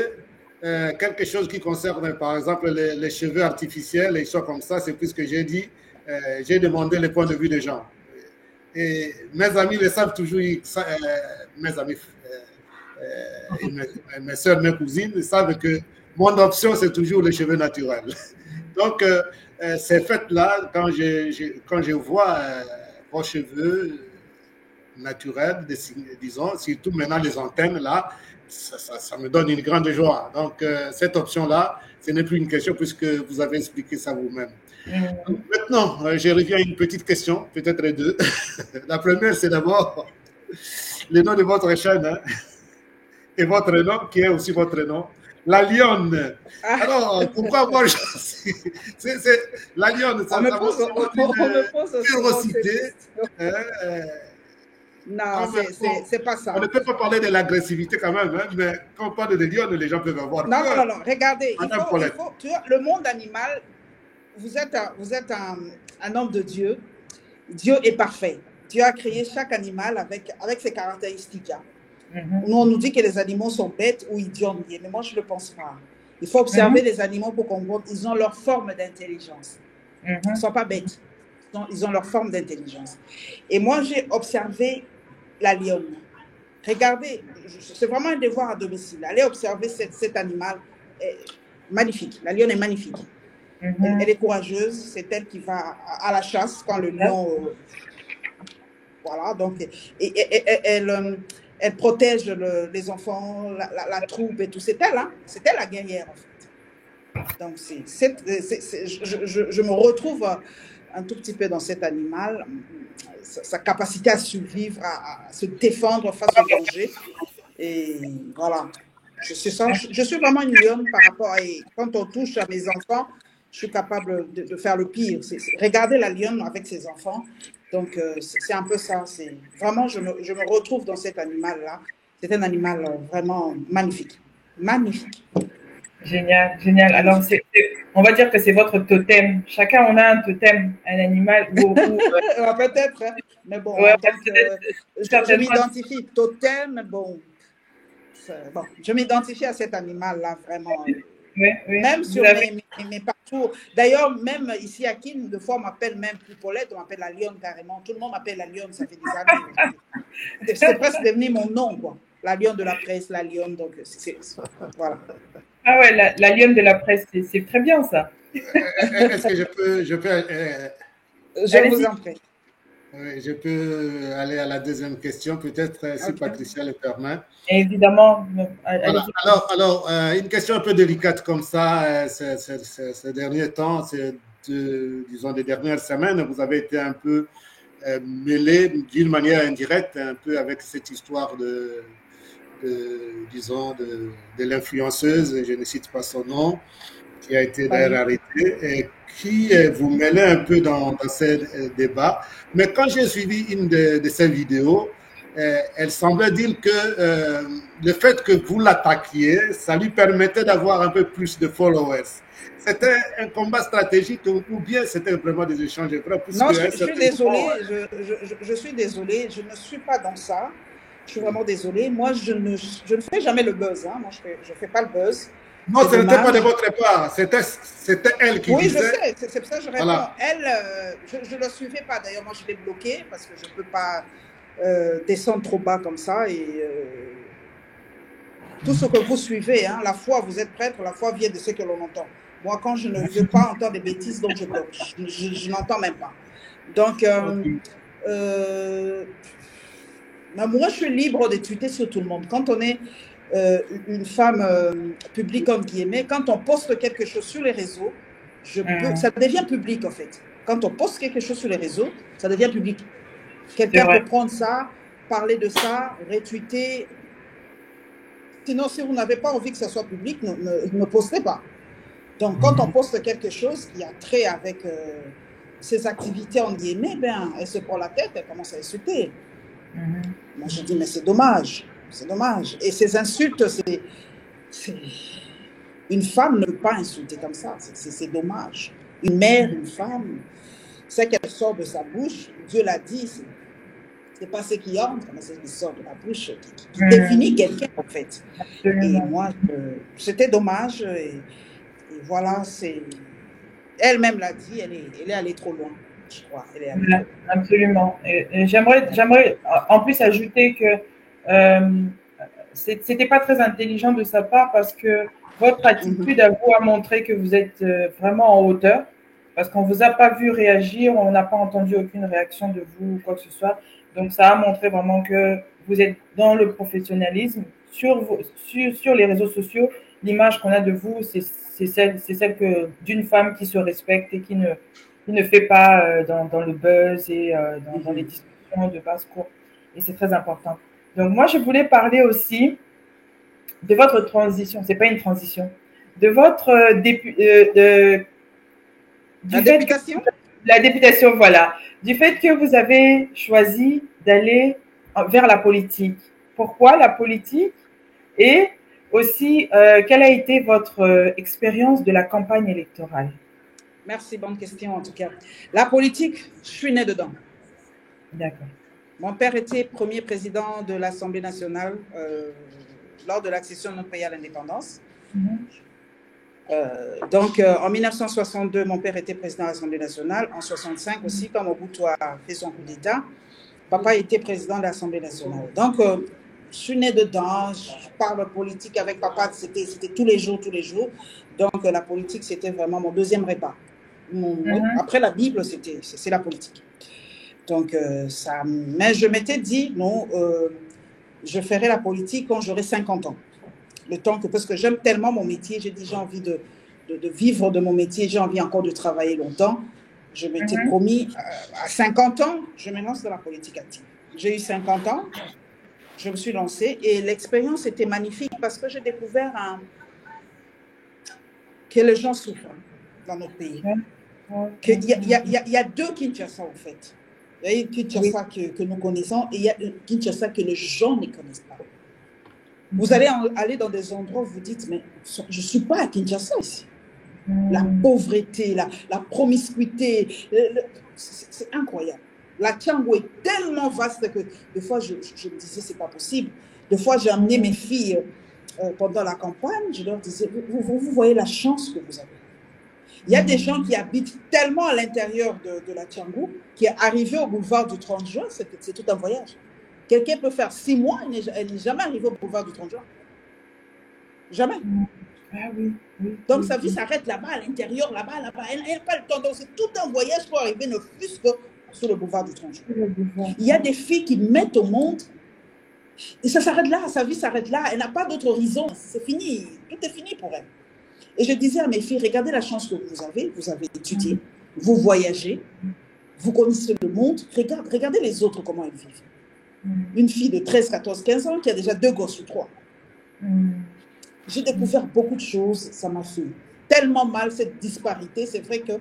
quelque chose qui concerne, par exemple, les cheveux artificiels et choses comme ça. C'est plus ce que j'ai dit. J'ai demandé le point de vue des gens. Et mes amis le savent toujours, mes amis, mes soeurs, mes cousines savent que mon option, c'est toujours les cheveux naturels. Donc, ces fêtes-là, quand je vois vos cheveux naturels, disons, surtout maintenant les antennes, là, ça me donne une grande joie. Donc, cette option-là, ce n'est plus une question puisque vous avez expliqué ça vous-même. Maintenant, je reviens à une petite question, peut-être deux. La première, c'est d'abord le nom de votre chaîne hein, et votre nom, qui est aussi votre nom. La Lionne. Alors, pourquoi moi, c'est la Lionne, ça me pose férocité. Non, c'est pas ça. On ne peut pas parler de l'agressivité quand même, hein, mais quand on parle de Lionne, les gens peuvent avoir peur. Non, regardez, il faut, tu vois, le monde animal, vous êtes un homme de Dieu. Dieu est parfait. Dieu a créé chaque animal avec ses caractéristiques. Nous, on nous dit que les animaux sont bêtes ou idiots, mais moi, je ne le pense pas. Il faut observer les animaux pour comprendre qu'ils ont leur forme d'intelligence. Ils ne sont pas bêtes. Ils ont leur forme d'intelligence. Et moi, j'ai observé la lionne. Regardez, c'est vraiment un devoir à domicile. Allez observer cet animal. Magnifique. La lionne est magnifique. Elle est courageuse. C'est elle qui va à la chasse quand le lion... voilà, donc... Elle protège les enfants, la troupe et tout. C'est elle, hein? C'est elle la guerrière, en fait. Donc, je me retrouve un tout petit peu dans cet animal, sa capacité à survivre, à se défendre face au danger. Et voilà. Je suis vraiment une lionne par rapport à... Quand on touche à mes enfants, je suis capable de faire le pire. Regardez la lionne avec ses enfants. Donc, c'est un peu ça. Vraiment, je me retrouve dans cet animal-là. C'est un animal vraiment magnifique. Magnifique. Génial, génial. Alors, on va dire que c'est votre totem. Chacun, on a un totem, un animal. Peut-être, hein. Mais bon, ouais, je m'identifie. Totem, bon, je m'identifie à cet animal-là, vraiment. Oui. Même sur mes parcours. D'ailleurs, même ici à Kin, de fois, on m'appelle même plus Paulette, on m'appelle la lionne carrément. Tout le monde m'appelle la lionne, ça fait des années. C'est presque devenu mon nom, quoi. La lionne de la presse, la lionne, donc voilà. Ah ouais, la lionne de la presse, c'est très bien ça. Est-ce que je peux je vous en prie. Oui, je peux aller à la deuxième question, peut-être, si Patricia le permet. Évidemment. Voilà. Alors, une question un peu délicate comme ça, ces derniers temps, disons des dernières semaines, vous avez été un peu mêlé d'une manière indirecte, un peu avec cette histoire de l'influenceuse, je ne cite pas son nom, qui a été d'ailleurs arrêtée et qui vous mêlait un peu dans ces débats. Mais quand j'ai suivi une de ces vidéos, elle semblait dire que le fait que vous l'attaquiez, ça lui permettait d'avoir un peu plus de followers. C'était un combat stratégique ou bien c'était vraiment des échanges vrais? Non, je suis désolée, je suis désolée, je ne suis pas dans ça. Je suis vraiment désolée. Moi, je ne fais jamais le buzz. Hein. Moi, je ne fais pas le buzz. Non, ce n'était pas de votre part. C'était elle qui disait. Oui, je sais. C'est pour ça que je réponds. Voilà. Elle, je ne la suivais pas. D'ailleurs, moi, je l'ai bloquée parce que je ne peux pas descendre trop bas comme ça. Et tout ce que vous suivez, hein, la foi, vous êtes prêtre, la foi vient de ce que l'on entend. Moi, quand je ne veux pas entendre des bêtises, donc je bloque. Je n'entends même pas. Donc, moi, je suis libre de tweeter sur tout le monde. Quand on est une femme publique, entre guillemets, quand on poste quelque chose sur les réseaux, ça devient public, en fait. Quand on poste quelque chose sur les réseaux, ça devient public. Quelqu'un peut prendre ça, parler de ça, retweeter. Sinon, si vous n'avez pas envie que ça soit public, ne postez pas. Donc, quand on poste quelque chose qui a trait avec ses activités, en guillemets, ben, elle se prend la tête, elle commence à insulter. Moi, je dis, mais c'est dommage. C'est dommage. Et ces insultes, une femme ne peut pas insulter comme ça. C'est dommage. Une mère, une femme, ce qu'elle sort de sa bouche, Dieu l'a dit, c'est pas ce qui entre, mais c'est ce qui sort de la bouche qui définit quelqu'un, en fait. Et moi, c'était dommage. Et voilà, elle-même l'a dit, elle est allée trop loin. Je crois. Absolument. Et j'aimerais en plus ajouter que c'était pas très intelligent de sa part parce que votre attitude à vous a montré que vous êtes vraiment en hauteur parce qu'on vous a pas vu réagir, on n'a pas entendu aucune réaction de vous ou quoi que ce soit. Donc ça a montré vraiment que vous êtes dans le professionnalisme sur les réseaux sociaux. L'image qu'on a de vous, c'est celle d'une femme qui se respecte et qui ne fait pas dans le buzz et dans les discussions de basse-cour. Et c'est très important. Donc, moi, je voulais parler aussi de votre transition. Ce n'est pas une transition. De votre députation. La députation, voilà. Du fait que vous avez choisi d'aller vers la politique. Pourquoi la politique? Et aussi, quelle a été votre expérience de la campagne électorale? Merci, bonne question en tout cas. La politique, je suis née dedans. D'accord. Mon père était premier président de l'Assemblée nationale lors de l'accession de notre pays à l'indépendance. Donc, en 1962, mon père était président de l'Assemblée nationale. En 1965 aussi, quand Mobutu a fait son coup d'État, papa était président de l'Assemblée nationale. Donc, je suis née dedans, je parle politique avec papa, c'était tous les jours. Donc, la politique, c'était vraiment mon deuxième repas. Après la Bible, c'est la politique. Donc, mais je m'étais dit, non, je ferai la politique quand j'aurai 50 ans. Parce que j'aime tellement mon métier, j'ai dit, j'ai envie de vivre de mon métier, j'ai envie encore de travailler longtemps. Je m'étais promis, à 50 ans, je me lance dans la politique active. J'ai eu 50 ans. Je me suis lancée et l'expérience était magnifique parce que j'ai découvert que les gens souffrent dans notre pays. Il y a deux Kinshasa en fait. Il y a une Kinshasa que nous connaissons et il y a une Kinshasa que les gens ne connaissent pas. Vous allez aller dans des endroits où vous dites, mais je ne suis pas à Kinshasa ici. La pauvreté, la promiscuité, c'est incroyable. La Tchango est tellement vaste que des fois, je me disais, c'est pas possible. Des fois, j'ai amené mes filles pendant la campagne, je leur disais, vous voyez la chance que vous avez. Il y a des gens qui habitent tellement à l'intérieur de la Tchango, qui est arrivé au boulevard du 30 juin, c'est tout un voyage. Quelqu'un peut faire 6 mois, elle n'est jamais arrivée au boulevard du 30 juin. Jamais. Ah oui, oui. Donc sa vie s'arrête là-bas, à l'intérieur, là-bas. Elle n'a pas le temps. Donc c'est tout un voyage pour arriver, ne fût-ce que sur le boulevard du 30 juin. Il y a des filles qui mettent au monde, et ça s'arrête là, sa vie s'arrête là. Elle n'a pas d'autre horizon. C'est fini. Tout est fini pour elle. Et je disais à mes filles, regardez la chance que vous avez étudié, vous voyagez, vous connaissez le monde, regardez les autres comment elles vivent. Une fille de 13, 14, 15 ans qui a déjà 2 gosses ou 3. J'ai découvert beaucoup de choses, ça m'a fait tellement mal cette disparité. C'est vrai que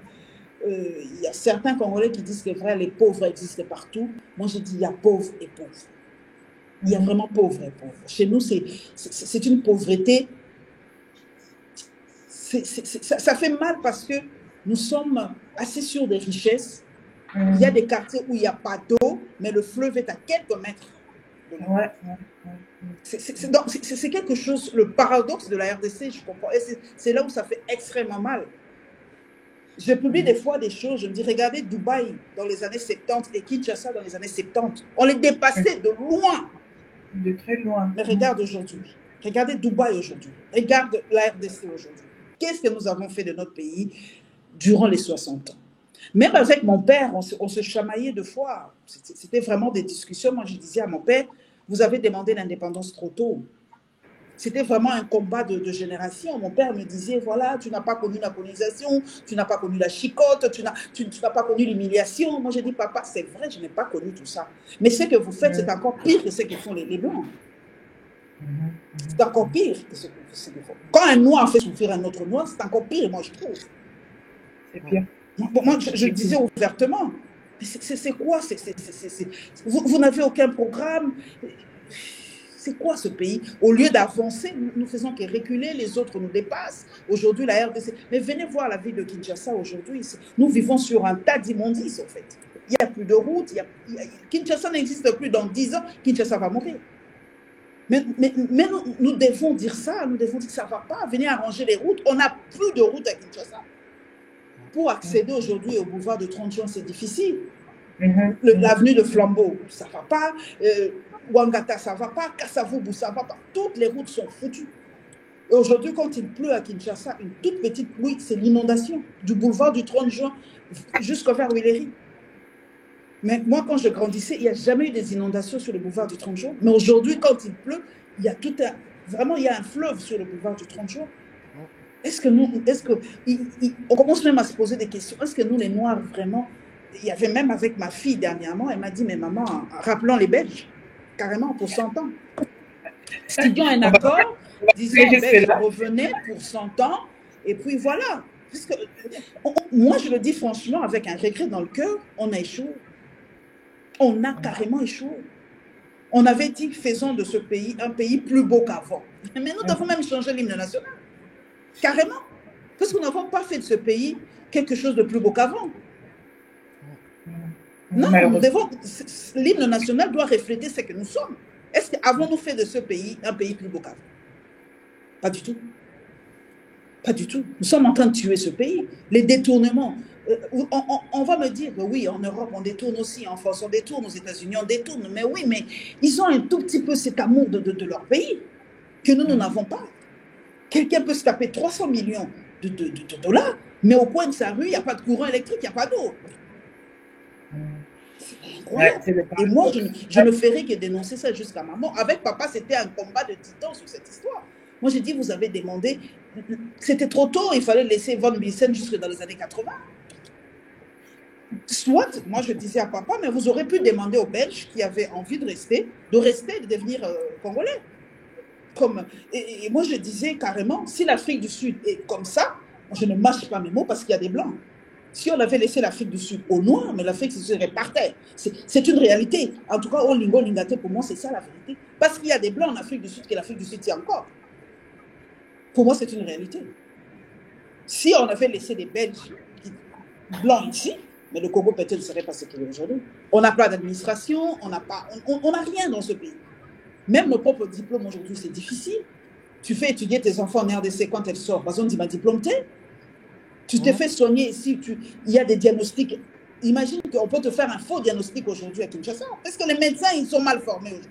il y a certains Congolais qui disent que vrai, les pauvres existent partout. Moi, je dis il y a pauvres et pauvres. Il y a vraiment pauvres et pauvres. Chez nous, c'est une pauvreté. Ça fait mal parce que nous sommes assez sur des richesses. Il y a des quartiers où il n'y a pas d'eau, mais le fleuve est à quelques mètres. C'est quelque chose, le paradoxe de la RDC, je comprends. Et c'est là où ça fait extrêmement mal. Je publie des fois des choses, je me dis, regardez Dubaï dans les années 70 et Kinshasa dans les années 70. On les dépassait de loin. De très loin. Mais regarde aujourd'hui. Regardez Dubaï aujourd'hui. Regarde la RDC aujourd'hui. Qu'est-ce que nous avons fait de notre pays durant les 60 ans? Même avec mon père, on se chamaillait deux fois. C'était vraiment des discussions. Moi, je disais à mon père, vous avez demandé l'indépendance trop tôt. C'était vraiment un combat de génération. Mon père me disait, voilà, tu n'as pas connu la colonisation, tu n'as pas connu la chicote, tu n'as pas connu l'humiliation. Moi, j'ai dit, papa, c'est vrai, je n'ai pas connu tout ça. Mais ce que vous faites, c'est encore pire que ce que font les Blancs. C'est encore pire que ce qu'ils font. Quand un noir fait souffrir un autre noir, c'est encore pire, moi, je trouve. C'est pire. Moi, je disais ouvertement, c'est quoi vous n'avez aucun programme. C'est quoi ce pays? Au lieu d'avancer, nous faisons que reculer, les autres nous dépassent. Aujourd'hui, la RDC. Mais venez voir la ville de Kinshasa aujourd'hui. Nous vivons sur un tas d'immondices, en fait. Il n'y a plus de route. Kinshasa n'existe plus dans 10 ans. Kinshasa va mourir. Mais nous devons dire ça. Nous devons dire que ça ne va pas. Venez arranger les routes. On n'a plus de route à Kinshasa. Pour accéder aujourd'hui au boulevard de 30 juin, c'est difficile. L'avenue de Flambeau, ça ne va pas. Ouangata, ça ne va pas. Kassavubu, ça ne va pas. Toutes les routes sont foutues. Et aujourd'hui, quand il pleut à Kinshasa, une toute petite pluie, c'est l'inondation du boulevard du 30 juin jusqu'au vers Willery. Mais moi, quand je grandissais, il n'y a jamais eu des inondations sur le boulevard du 30 juin. Mais aujourd'hui, quand il pleut, il y a vraiment, il y a un fleuve sur le boulevard du 30 juin. On commence même à se poser des questions. Est-ce que nous, les Noirs, vraiment, il y avait même avec ma fille dernièrement, elle m'a dit, mais maman, rappelons les Belges, carrément pour 100 ans. Signions un accord, disons, Belges revenaient pour 100 ans, et puis voilà. Parce que, moi, je le dis franchement, avec un regret dans le cœur, on a échoué. On a carrément échoué. On avait dit, faisons de ce pays un pays plus beau qu'avant. Mais nous devons même changer l'hymne national. Carrément. Parce que nous n'avons pas fait de ce pays quelque chose de plus beau qu'avant. Non, l'hymne national doit refléter ce que nous sommes. Est-ce qu'avons-nous fait de ce pays un pays plus beau qu'avant? Pas du tout. Pas du tout. Nous sommes en train de tuer ce pays. Les détournements. On va me dire, oui, en Europe, on détourne aussi. En France, on détourne. Aux États-Unis, on détourne. Mais oui, mais ils ont un tout petit peu cet amour de leur pays que nous n'avons pas. Quelqu'un peut se taper 300 millions de dollars, mais au coin de sa rue, il n'y a pas de courant électrique, il n'y a pas d'eau. C'est incroyable. Et moi, je ne ferai que dénoncer ça jusqu'à ma mort. Avec papa, c'était un combat de titans sur cette histoire. Moi, j'ai dit, vous avez demandé, c'était trop tôt, il fallait laisser Von Bissen jusque dans les années 80. Soit, moi je disais à papa, mais vous aurez pu demander aux Belges qui avaient envie de rester, de devenir Congolais. Et moi je disais carrément, si l'Afrique du Sud est comme ça, je ne mâche pas mes mots parce qu'il y a des Blancs. Si on avait laissé l'Afrique du Sud aux Noirs, mais l'Afrique du Sud répartait. C'est une réalité. En tout cas, au Lingo Lingate, pour moi, c'est ça la vérité. Parce qu'il y a des Blancs en Afrique du Sud que l'Afrique du Sud tient encore. Pour moi, c'est une réalité. Si on avait laissé des Belges blancs ici, mais le Congo peut-être ne serait pas ce qu'il est aujourd'hui. On n'a pas d'administration, on n'a rien dans ce pays. Même nos propres diplômes aujourd'hui, c'est difficile. Tu fais étudier tes enfants en RDC quand elles sortent. Par exemple, dis ma diplôme T. Tu t'es fait soigner ici, il y a des diagnostics. Imagine qu'on peut te faire un faux diagnostic aujourd'hui à Kinshasa. Parce que les médecins, ils sont mal formés aujourd'hui.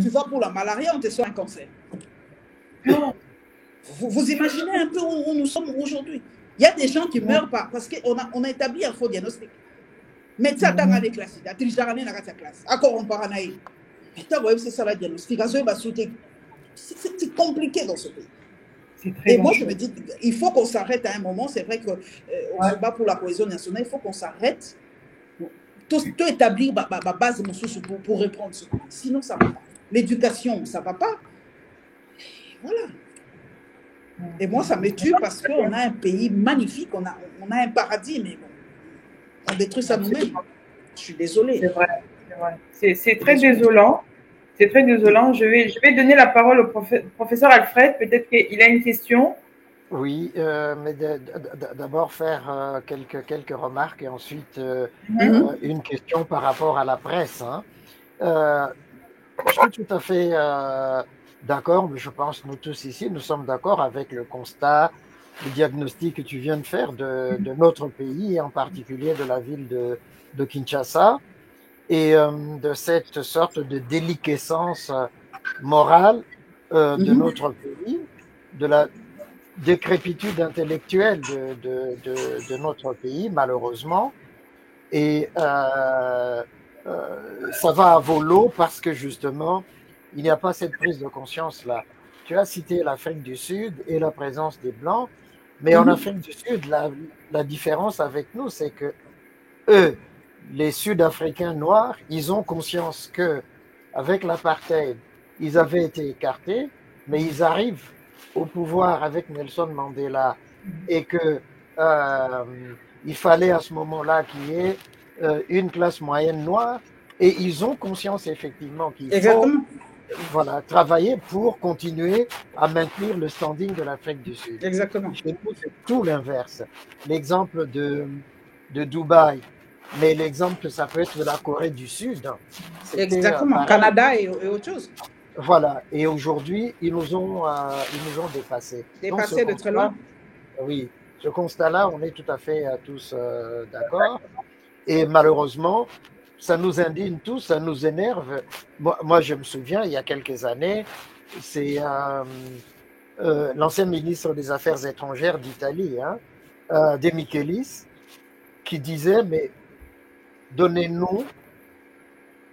Tu vas pour la malaria, on te soigne un cancer. Vous imaginez un peu où nous sommes aujourd'hui. Il y a des gens qui meurent parce qu'on a établi un faux diagnostic. Médecin, tu as des classes, tu as triché dans ta classe. Encore on parle naïf. Mais c'est ça le diagnostic. C'est compliqué dans ce pays. Et moi, je me dis, il faut qu'on s'arrête à un moment. C'est vrai qu'on se bat pour la cohésion nationale. Il faut qu'on s'arrête. Tout établir ma base pour reprendre ce pays. Sinon, ça ne va pas. L'éducation, ça ne va pas. Voilà. Et moi, ça me tue parce qu'on a un pays magnifique. On a un paradis, mais bon, on détruit ça nous-mêmes. Je suis désolée. C'est vrai. C'est très désolant. C'est très désolant. Je vais donner la parole au professeur Alfred. Peut-être qu'il a une question. Oui, mais d'abord faire quelques remarques et ensuite une question par rapport à la presse. Hein. Je suis tout à fait d'accord, mais je pense nous tous ici, nous sommes d'accord avec le constat, le diagnostic que tu viens de faire de notre pays, et en particulier de la ville de Kinshasa, et de cette sorte de déliquescence morale de notre pays, de la décrépitude intellectuelle de notre pays, malheureusement. Et ça va à volo parce que justement, il n'y a pas cette prise de conscience-là. Tu as cité l'Afrique du Sud et la présence des Blancs, mais en Afrique du Sud, la différence avec nous, c'est que eux, les Sud-Africains noirs, ils ont conscience que avec l'apartheid, ils avaient été écartés, mais ils arrivent au pouvoir avec Nelson Mandela et que il fallait à ce moment-là qu'il y ait une classe moyenne noire, et ils ont conscience effectivement qu'il faut travailler pour continuer à maintenir le standing de l'Afrique du Sud. Exactement. Chez nous, c'est tout l'inverse. L'exemple de Dubaï, mais l'exemple que ça peut être de la Corée du Sud. Exactement, Canada et autre chose. Voilà, et aujourd'hui, ils nous ont dépassés. Dépassés de très loin. Oui, ce constat-là, on est tout à fait tous d'accord. Et malheureusement, ça nous indigne tous, ça nous énerve. Moi, je me souviens, il y a quelques années, c'est l'ancien ministre des Affaires étrangères d'Italie, De Michelis, qui disait, mais donnez-nous,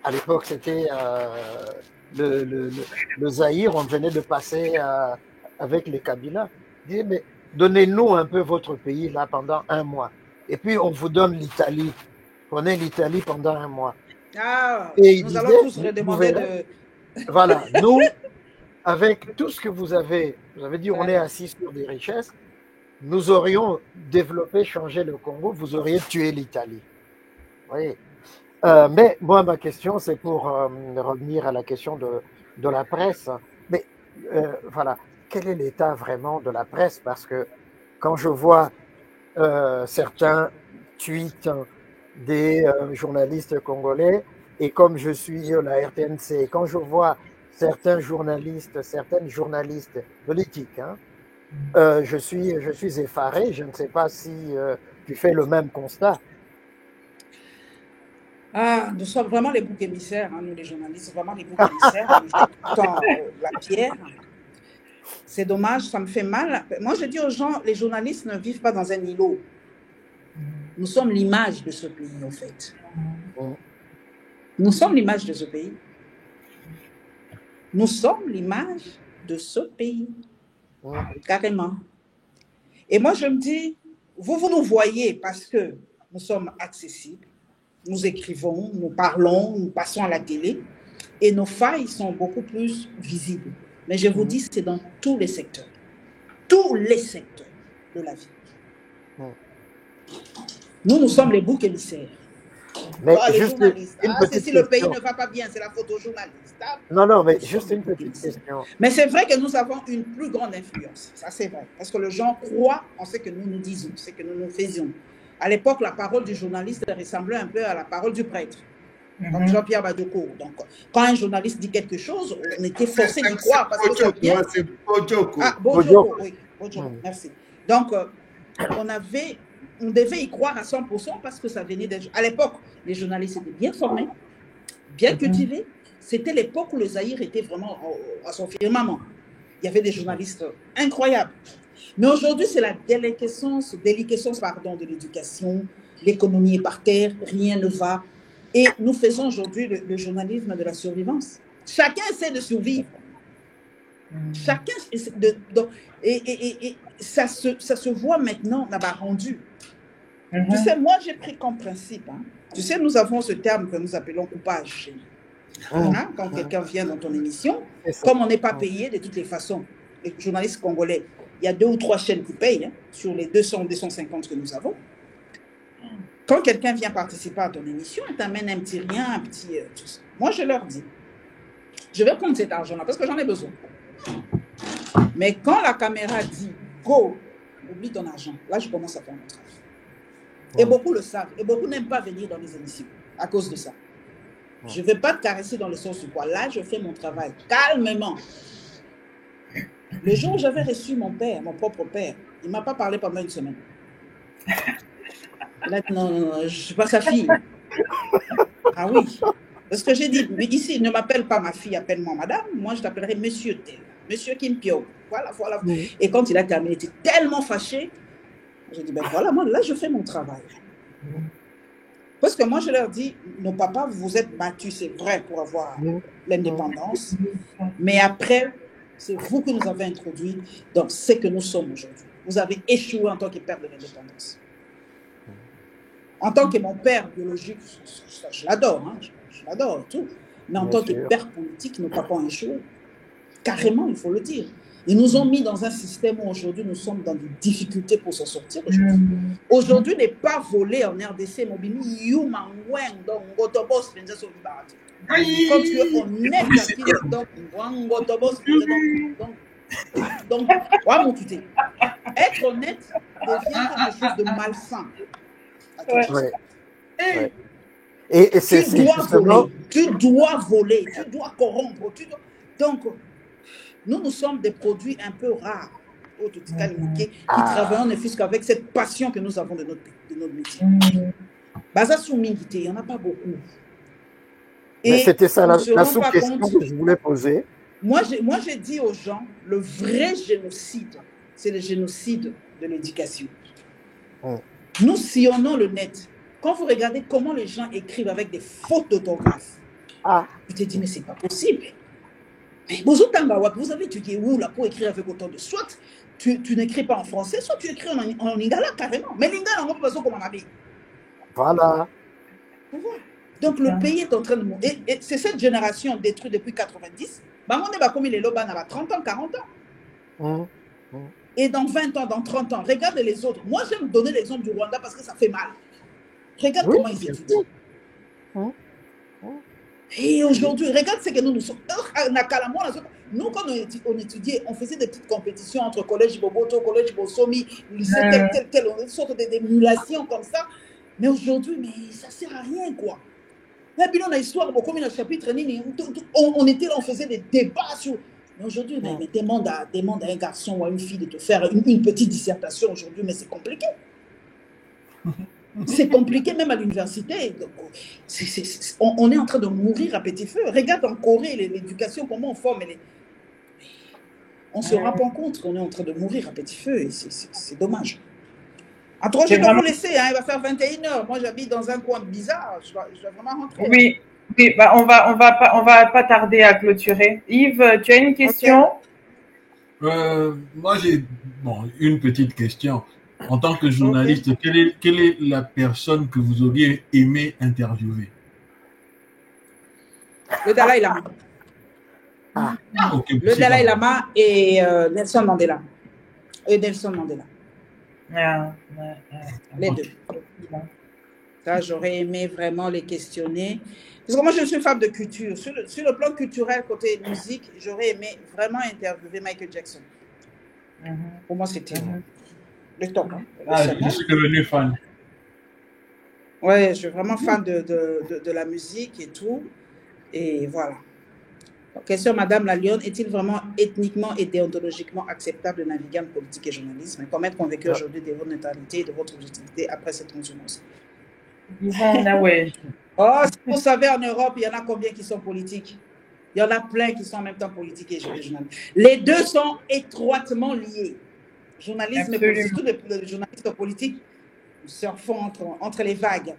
à l'époque c'était le Zaïre, on venait de passer avec les Kabila, il disait, mais donnez-nous un peu votre pays là pendant 1 mois, et puis on vous donne l'Italie. Prenez l'Italie pendant 1 mois. Ah, et nous allons tous redemander de... Voilà, nous, avec tout ce que vous avez dit, on est assis sur des richesses, nous aurions développé, changé le Congo, vous auriez tué l'Italie. Vous voyez. Mais moi, ma question, c'est pour revenir à la question de la presse. Mais voilà, quel est l'état vraiment de la presse? Parce que quand je vois certains tweets des journalistes congolais, et comme je suis la RTNC, quand je vois certaines journalistes politiques, je suis effaré. Je ne sais pas si tu fais le même constat. Ah, nous sommes vraiment les boucs émissaires, nous les journalistes, vraiment les boucs émissaires. La pierre. C'est dommage, ça me fait mal. Moi, je dis aux gens, les journalistes ne vivent pas dans un îlot. Nous sommes l'image de ce pays, en fait. Nous sommes l'image de ce pays. Nous sommes l'image de ce pays. Carrément. Et moi, je me dis, vous nous voyez parce que nous sommes accessibles, nous écrivons, nous parlons, nous passons à la télé et nos failles sont beaucoup plus visibles. Mais je vous dis, c'est dans tous les secteurs de la vie. Nous sommes les boucs émissaires. Mais les juste journalistes, une petite si le pays question. ne va pas bien, c'est la faute aux journalistes. Non, mais juste une petite question. Mais c'est vrai que nous avons une plus grande influence. Ça, c'est vrai. Parce que les gens croient en ce que nous disons, ce que nous faisions. À l'époque, la parole du journaliste ressemblait un peu à la parole du prêtre, comme Jean-Pierre Badioko. Donc, quand un journaliste dit quelque chose, on était forcé d'y croire. Parce que c'est bien. C'est Bodioko. Ah, Bodioko, oui. Bodioko, merci. Donc, on devait y croire à 100% parce que ça venait des gens. À l'époque, les journalistes étaient bien formés, bien cultivés. C'était l'époque où le Zaïre était vraiment à son firmament. Il y avait des journalistes incroyables. Mais aujourd'hui, c'est la déliquescence de l'éducation. L'économie est par terre, rien ne va. Et nous faisons aujourd'hui le journalisme de la survivance. Chacun essaie de survivre. Chacun essaie et ça se voit maintenant là-bas rendu. Tu sais, moi, j'ai pris comme principe. Tu sais, nous avons ce terme que nous appelons coupage chez nous. Quand quelqu'un vient dans ton émission, comme on n'est pas payé de toutes les façons, les journalistes congolais, il y a 2 ou 3 chaînes qui payent sur les 200 ou 250 que nous avons. Quand quelqu'un vient participer à ton émission, il t'amène un petit rien, un petit... Moi, je leur dis, je vais prendre cet argent-là parce que j'en ai besoin. Mais quand la caméra dit, go, oublie ton argent, là, je commence à faire mon travail. Et beaucoup le savent. Et beaucoup n'aiment pas venir dans les émissions à cause de ça. Je ne vais pas te caresser dans le sens du poil. Là, je fais mon travail calmement. Le jour où j'avais reçu mon père, mon propre père, il ne m'a pas parlé pendant une semaine. Il a dit non, je ne suis pas sa fille. Ah oui. Parce que j'ai dit, mais ici, ne m'appelle pas ma fille, appelle-moi madame. Moi, je t'appellerai monsieur Tel, monsieur Kimpio. Voilà. Et quand il a terminé, il était tellement fâché. J'ai dit, ben voilà, moi, là, je fais mon travail. Parce que moi, je leur dis, nos papas, vous vous êtes battus, c'est vrai, pour avoir l'indépendance. Mais après, c'est vous qui nous avez introduit dans ce que nous sommes aujourd'hui. Vous avez échoué en tant que père de l'indépendance. En tant que mon père biologique, je l'adore, je l'adore et tout. Mais en tant que père politique, nos papas ont échoué. Carrément, il faut le dire. Ils nous ont mis dans un système où aujourd'hui nous sommes dans des difficultés pour s'en sortir. Aujourd'hui, n'est pas volé en RDC. Comme tu es honnête, donc, mon tuté. Être honnête devient quelque chose de malsain. Et c'est justement... Tu dois voler, tu dois corrompre. Donc, nous sommes des produits un peu rares qui travaillent ne fût qu'avec cette passion que nous avons de notre métier. Il n'y en a pas beaucoup. Et c'était ça la sous-question que je voulais poser. Moi, je dis aux gens, le vrai génocide, c'est le génocide de l'éducation. Nous sillonnons le net. Quand vous regardez comment les gens écrivent avec des fautes d'orthographe, tu te dis, mais c'est pas possible. Mais vous avez étudié où là pour écrire avec autant de... Soit tu n'écris pas en français, soit tu écris en lingala carrément. Mais lingala, on n'a pas besoin comme on a dit. Voilà. Donc le pays est en train de mourir. Et c'est cette génération détruite depuis 90. On est comme les lobans à 30 ans, 40 ans. Et dans 20 ans, dans 30 ans, regarde les autres. Moi, j'aime donner l'exemple du Rwanda parce que ça fait mal. Regarde comment ils étudient. Et aujourd'hui, regarde ce que nous sommes. Nous, quand on étudiait, on faisait des petites compétitions entre collège Boboto, collège Bosomi, lycée tel, une sorte d'émulation comme ça. Mais aujourd'hui, ça ne sert à rien, quoi. Et puis, on a histoire, comme dans le chapitre, on était là, on faisait des débats sur. Mais aujourd'hui, demande à un garçon ou à une fille de te faire une petite dissertation aujourd'hui, mais c'est compliqué. C'est compliqué même à l'université. On est en train de mourir à petit feu. Regarde en Corée, l'éducation, comment on forme. On ne se rend pas compte qu'on est en train de mourir à petit feu. Et c'est dommage. Après, je vais vous laisser. Il va faire 21h. Moi, j'habite dans un coin bizarre. Je vais vraiment rentrer. Oui, on va pas tarder à clôturer. Yves, tu as une question? Moi, j'ai une petite question. En tant que journaliste, quelle est la personne que vous auriez aimé interviewer? Le Dalai Lama. Okay, le Dalai Lama et Nelson Mandela. Nelson Mandela. Les deux. Ça, j'aurais aimé vraiment les questionner. Parce que moi, je suis femme de culture. Sur le plan culturel, côté musique, j'aurais aimé vraiment interviewer Michael Jackson. Pour moi, c'était le top. Je suis devenu fan. Ouais, je suis vraiment fan de la musique et tout. Et voilà. Question, Madame Lalion, est-il vraiment ethniquement et déontologiquement acceptable de naviguer en politique et journalisme? Comment être convaincu aujourd'hui de votre neutralité et de votre objectivité après cette transhumance? Oh, si vous savez, en Europe, il y en a combien qui sont politiques? Il y en a plein qui sont en même temps politiques et journalistes. Les deux sont étroitement liés. Journalisme et politique, surtout les journalistes politiques surfont entre les vagues.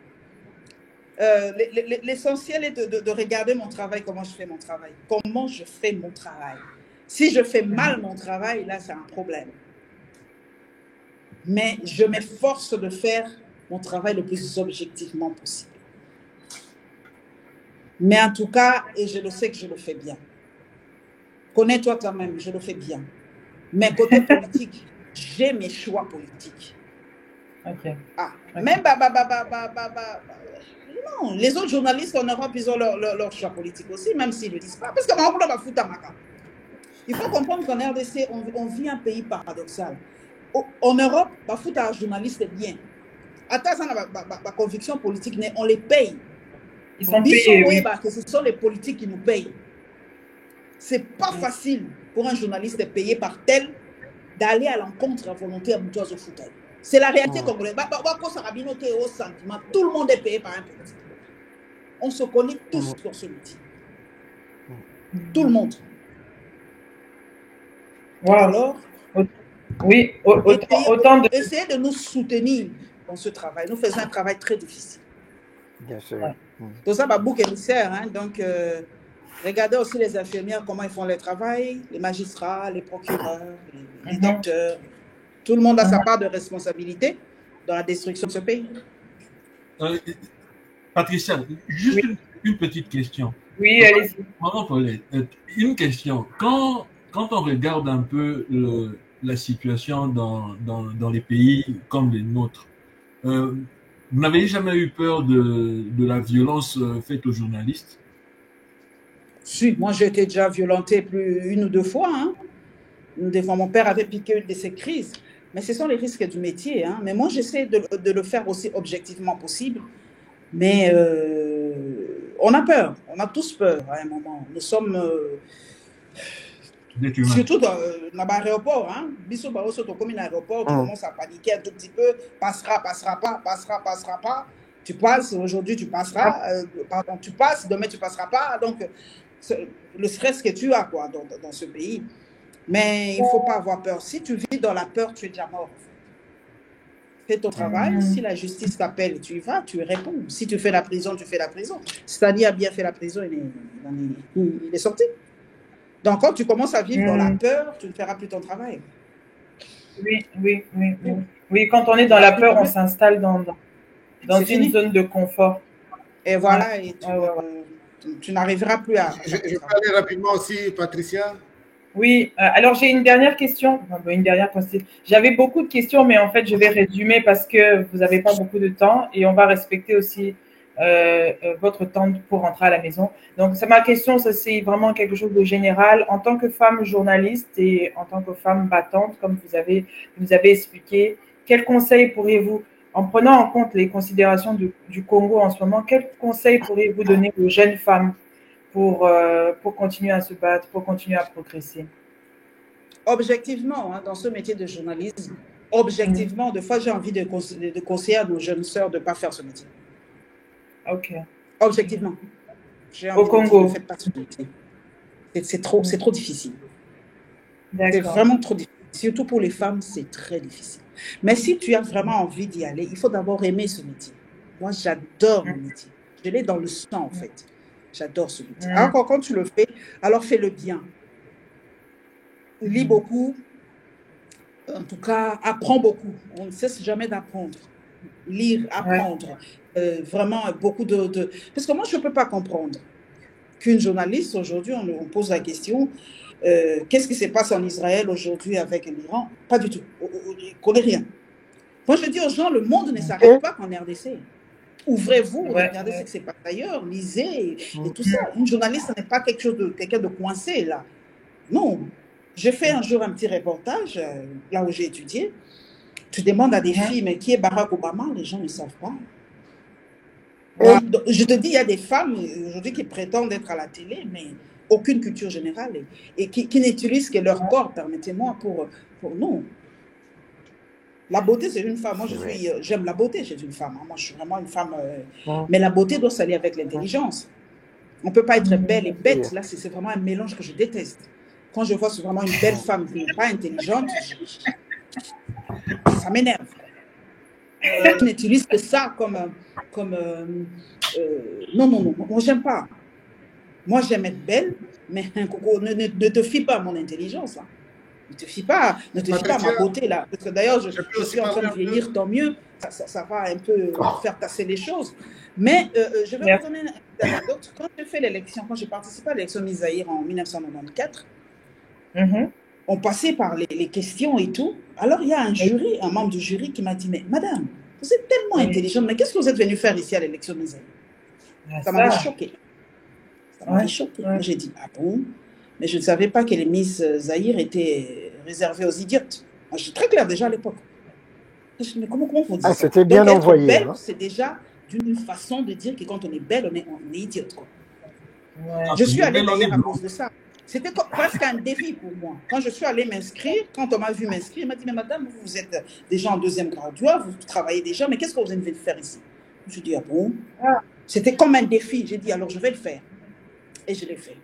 L'essentiel est de regarder mon travail, comment je fais mon travail. Comment je fais mon travail. Si je fais mal mon travail, là, c'est un problème. Mais je m'efforce de faire mon travail le plus objectivement possible. Mais en tout cas, et je le sais que je le fais bien. Connais-toi toi-même, je le fais bien. Mais côté politique, j'ai mes choix politiques. Okay. Même non, les autres journalistes en Europe, ils ont leur choix politique aussi, même s'ils ne le disent pas. Parce que il faut comprendre qu'en RDC, on vit un pays paradoxal. En Europe, un journaliste est bien. Attends, ça, ma conviction politique, on les paye. Ils sont payés, oui. Que ce sont les politiques qui nous payent. C'est pas facile pour un journaliste payé par tel d'aller à l'encontre de la volonté à Moutoise au fauteuil. C'est la réalité congolaise. Tout le monde est payé par un politique. On se connaît tous dans ce métier. Tout le monde. Wow. Alors, oui, autant de... Essayez de nous soutenir dans ce travail. Nous faisons un travail très difficile. Bien sûr. Tout ça, bouc émissaire. Donc, regardez aussi les infirmières, comment ils font leur travail, les magistrats, les procureurs, les docteurs. Tout le monde a sa part de responsabilité dans la destruction de ce pays. Patricia, juste une petite question. Oui, allez-y. Maman Paulette, une question. Quand on regarde un peu la situation dans les pays comme les nôtres, vous n'avez jamais eu peur de la violence faite aux journalistes? Si, moi j'ai été déjà violentée plus 1 ou 2 fois. Des fois, mon père avait piqué une de ces crises. Mais ce sont les risques du métier. Mais moi, j'essaie de le faire aussi objectivement possible. Mais on a peur. On a tous peur à un moment. Nous sommes... surtout dans l'aéroport. Biso Baoso, comme un aéroport, tu commences à paniquer un tout petit peu. Passera pas. Tu passes, aujourd'hui tu passeras. Pardon, tu passes, demain tu passeras pas. Donc, le stress que tu as dans ce pays. Mais il ne faut pas avoir peur. Si tu vis dans la peur, tu es déjà mort. Fais ton travail. Si la justice t'appelle, tu y vas, tu réponds. Si tu fais la prison, tu fais la prison. Stani a bien fait la prison, il est sorti. Donc, quand tu commences à vivre dans la peur, tu ne feras plus ton travail. Oui, quand on est dans la peur, on s'installe dans une zone de confort. Et voilà, et tu n'arriveras plus à... Je vais parler rapidement aussi, Patricia. Oui, alors j'ai une dernière question. J'avais beaucoup de questions, mais en fait, je vais résumer parce que vous n'avez pas beaucoup de temps et on va respecter aussi votre temps pour rentrer à la maison. Donc, ma question, ça c'est vraiment quelque chose de général. En tant que femme journaliste et en tant que femme battante, comme vous nous avez expliqué, quels conseils pourriez-vous, en prenant en compte les considérations du Congo en ce moment, quels conseils pourriez-vous donner aux jeunes femmes pour continuer à se battre, pour continuer à progresser? Objectivement, dans ce métier de journalisme, objectivement, des fois, j'ai envie de conseiller à nos jeunes sœurs de ne pas faire ce métier. Ok. Objectivement. Au Congo. Ne faites pas ce métier. C'est trop difficile. C'est vraiment trop difficile. Surtout pour les femmes, c'est très difficile. Mais si tu as vraiment envie d'y aller, il faut d'abord aimer ce métier. Moi, j'adore mon métier. Je l'ai dans le sang, en fait. J'adore ce métier. Alors, quand tu le fais, alors fais-le bien. Lis beaucoup. en tout cas, apprend beaucoup. On ne cesse jamais d'apprendre. Lire, apprendre. Vraiment beaucoup de... Parce que moi, je ne peux pas comprendre qu'une journaliste, aujourd'hui, on pose la question, qu'est-ce qui se passe en Israël aujourd'hui avec l'Iran? Pas du tout. On ne connaît rien. Moi, je dis aux gens, le monde ne s'arrête pas qu'en RDC. Ouvrez-vous, regardez ce qui se passe ailleurs, lisez et tout ça. Une journaliste, ce n'est pas quelqu'un de coincé, là. Non. J'ai fait un jour un petit reportage, là où j'ai étudié. Tu demandes à des filles, mais qui est Barack Obama? Les gens ne savent pas. Je te dis, il y a des femmes aujourd'hui qui prétendent être à la télé, mais aucune culture générale et qui n'utilisent que leur corps, permettez-moi, pour non. La beauté, c'est une femme. Moi, j'aime la beauté chez une femme. Moi, je suis vraiment une femme. Mais la beauté doit s'allier avec l'intelligence. On ne peut pas être belle et bête. Là, c'est vraiment un mélange que je déteste. Quand je vois vraiment une belle femme qui n'est pas intelligente, ça m'énerve. Je n'utilise que ça comme non, moi, j'aime pas. Moi, j'aime être belle, mais ne te fie pas à mon intelligence. Hein. Ne te fie pas à ma beauté, là. Parce que d'ailleurs, je suis en train de vieillir, tant mieux. Ça va un peu faire tasser les choses. Mais je vais vous donner une anecdote. Quand j'ai fait l'élection, quand j'ai participé à l'élection Miss Zaïre en 1994, on passait par les questions et tout. Alors, il y a un membre du jury qui m'a dit, mais madame, vous êtes tellement intelligente, mais qu'est-ce que vous êtes venue faire ici à l'élection Miss Zaïre? Ça m'avait choqué. Ça m'avait choqué. J'ai dit, ah bon? Mais je ne savais pas que les Miss Zaïre étaient réservées aux idiotes. Moi, je suis très claire déjà à l'époque. Je me dis, mais comment vous dites ça? C'était bien envoyé. Belle, c'est déjà d'une façon de dire que quand on est belle, on est idiote. Quoi. Je suis allée d'ailleurs à cause de ça. C'était presque un défi pour moi. Quand je suis allée m'inscrire, quand on m'a vu m'inscrire, il m'a dit, mais madame, vous êtes déjà en 2e graduat, vous travaillez déjà, mais qu'est-ce que vous venez de faire ici? Je lui ai dit, ah bon? C'était comme un défi. J'ai dit, alors je vais le faire. Et je l'ai fait.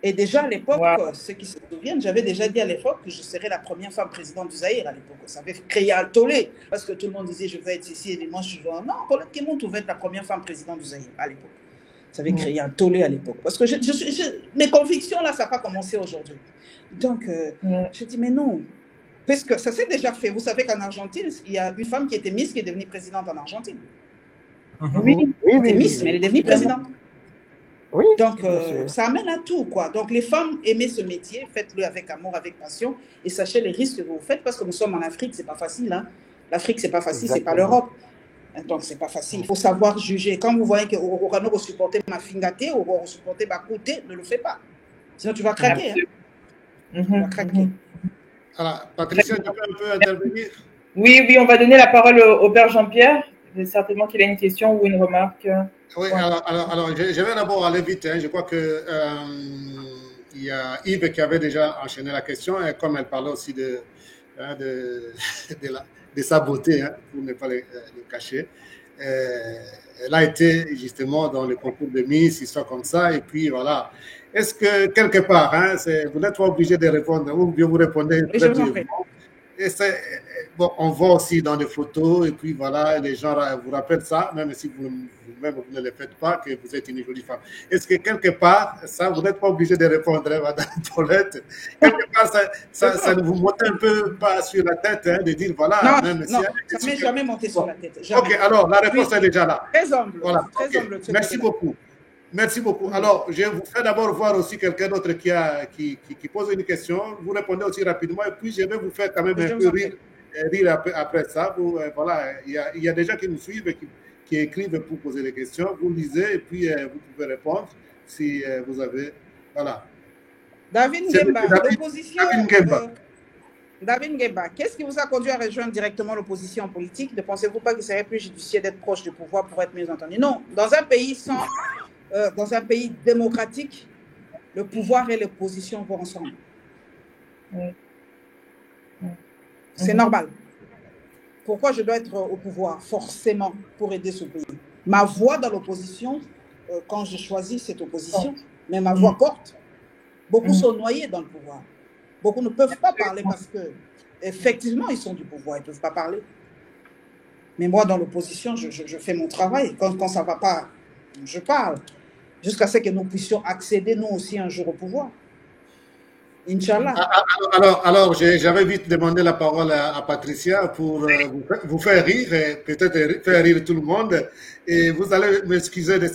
Et déjà à l'époque, ceux qui se souviennent, j'avais déjà dit à l'époque que je serais la première femme présidente du Zaïre à l'époque. Ça avait créé un tollé, parce que tout le monde disait, je vais être ici, et moi je suis là. Non, Paulette Kémon pouvait être la première femme présidente du Zaïre à l'époque. Ça avait créé un tollé à l'époque. Parce que mes convictions, là, ça n'a pas commencé aujourd'hui. Donc, je dis, mais non. Parce que ça s'est déjà fait. Vous savez qu'en Argentine, il y a une femme qui était Miss qui est devenue présidente en Argentine. Oui, Miss, mais elle est devenue présidente. Oui, donc, ça amène à tout, quoi. Donc, les femmes, aimez ce métier, faites-le avec amour, avec passion, et sachez les risques que vous faites, parce que nous sommes en Afrique, c'est pas facile. Hein. L'Afrique, c'est pas facile, c'est pas l'Europe. Donc, c'est pas facile. Il faut savoir juger. Quand vous voyez que vous supportez ma fingaté, ou vous supportez ma côté, ne le fais pas. Sinon, tu vas craquer. Hein. Tu vas craquer. Alors, Patricia, tu peux un peu intervenir? Oui, on va donner la parole au père Jean-Pierre. Certainement qu'il a une question ou une remarque. Oui, alors je vais d'abord aller vite. Hein. Je crois que il y a Yves qui avait déjà enchaîné la question, et comme elle parlait aussi de sa beauté, hein, pour ne pas le cacher. Elle a été justement dans le concours de Miss, histoire comme ça, et puis voilà. Est-ce que quelque part, hein, vous n'êtes pas obligé de répondre, ou bien vous répondez très bien. Bon, on voit aussi dans les photos, et puis voilà, les gens vous rappellent ça, même si vous-même vous ne le faites pas, que vous êtes une jolie femme. Est-ce que quelque part, ça, vous n'êtes pas obligé de répondre, hein, madame Paulette? Quelque part, ça ne vous monte un peu pas sur la tête, hein, de dire voilà. Non, même non, ça ne m'est jamais monté sur la tête. Jamais. Ok, alors la réponse est déjà là. Très humble. Voilà. Très humble. Merci beaucoup. Merci beaucoup. Alors, je vous fais d'abord voir aussi quelqu'un d'autre qui pose une question. Vous répondez aussi rapidement, et puis je vais vous faire quand même un peu rire après ça. Voilà, il y a des gens qui nous suivent et qui écrivent pour poser des questions. Vous lisez et puis vous pouvez répondre si vous avez. Voilà. David Nguemba, l'opposition. David Nguemba, qu'est-ce qui vous a conduit à rejoindre directement l'opposition politique? Ne pensez-vous pas qu'il serait plus judicieux d'être proche du pouvoir pour être mieux entendu? Non, dans un pays démocratique, le pouvoir et l'opposition vont ensemble. C'est normal. Pourquoi je dois être au pouvoir? Forcément, pour aider ce pays. Ma voix dans l'opposition, quand je choisis cette opposition, mais ma voix porte. Beaucoup sont noyés dans le pouvoir. Beaucoup ne peuvent pas parler parce que, effectivement, ils sont du pouvoir, ils ne peuvent pas parler. Mais moi, dans l'opposition, je fais mon travail. Quand ça ne va pas, je parle. Jusqu'à ce que nous puissions accéder, nous aussi, un jour au pouvoir. Inch'Allah. Alors j'avais vite demandé la parole à Patricia pour vous faire rire et peut-être faire rire tout le monde. Et vous allez m'excuser de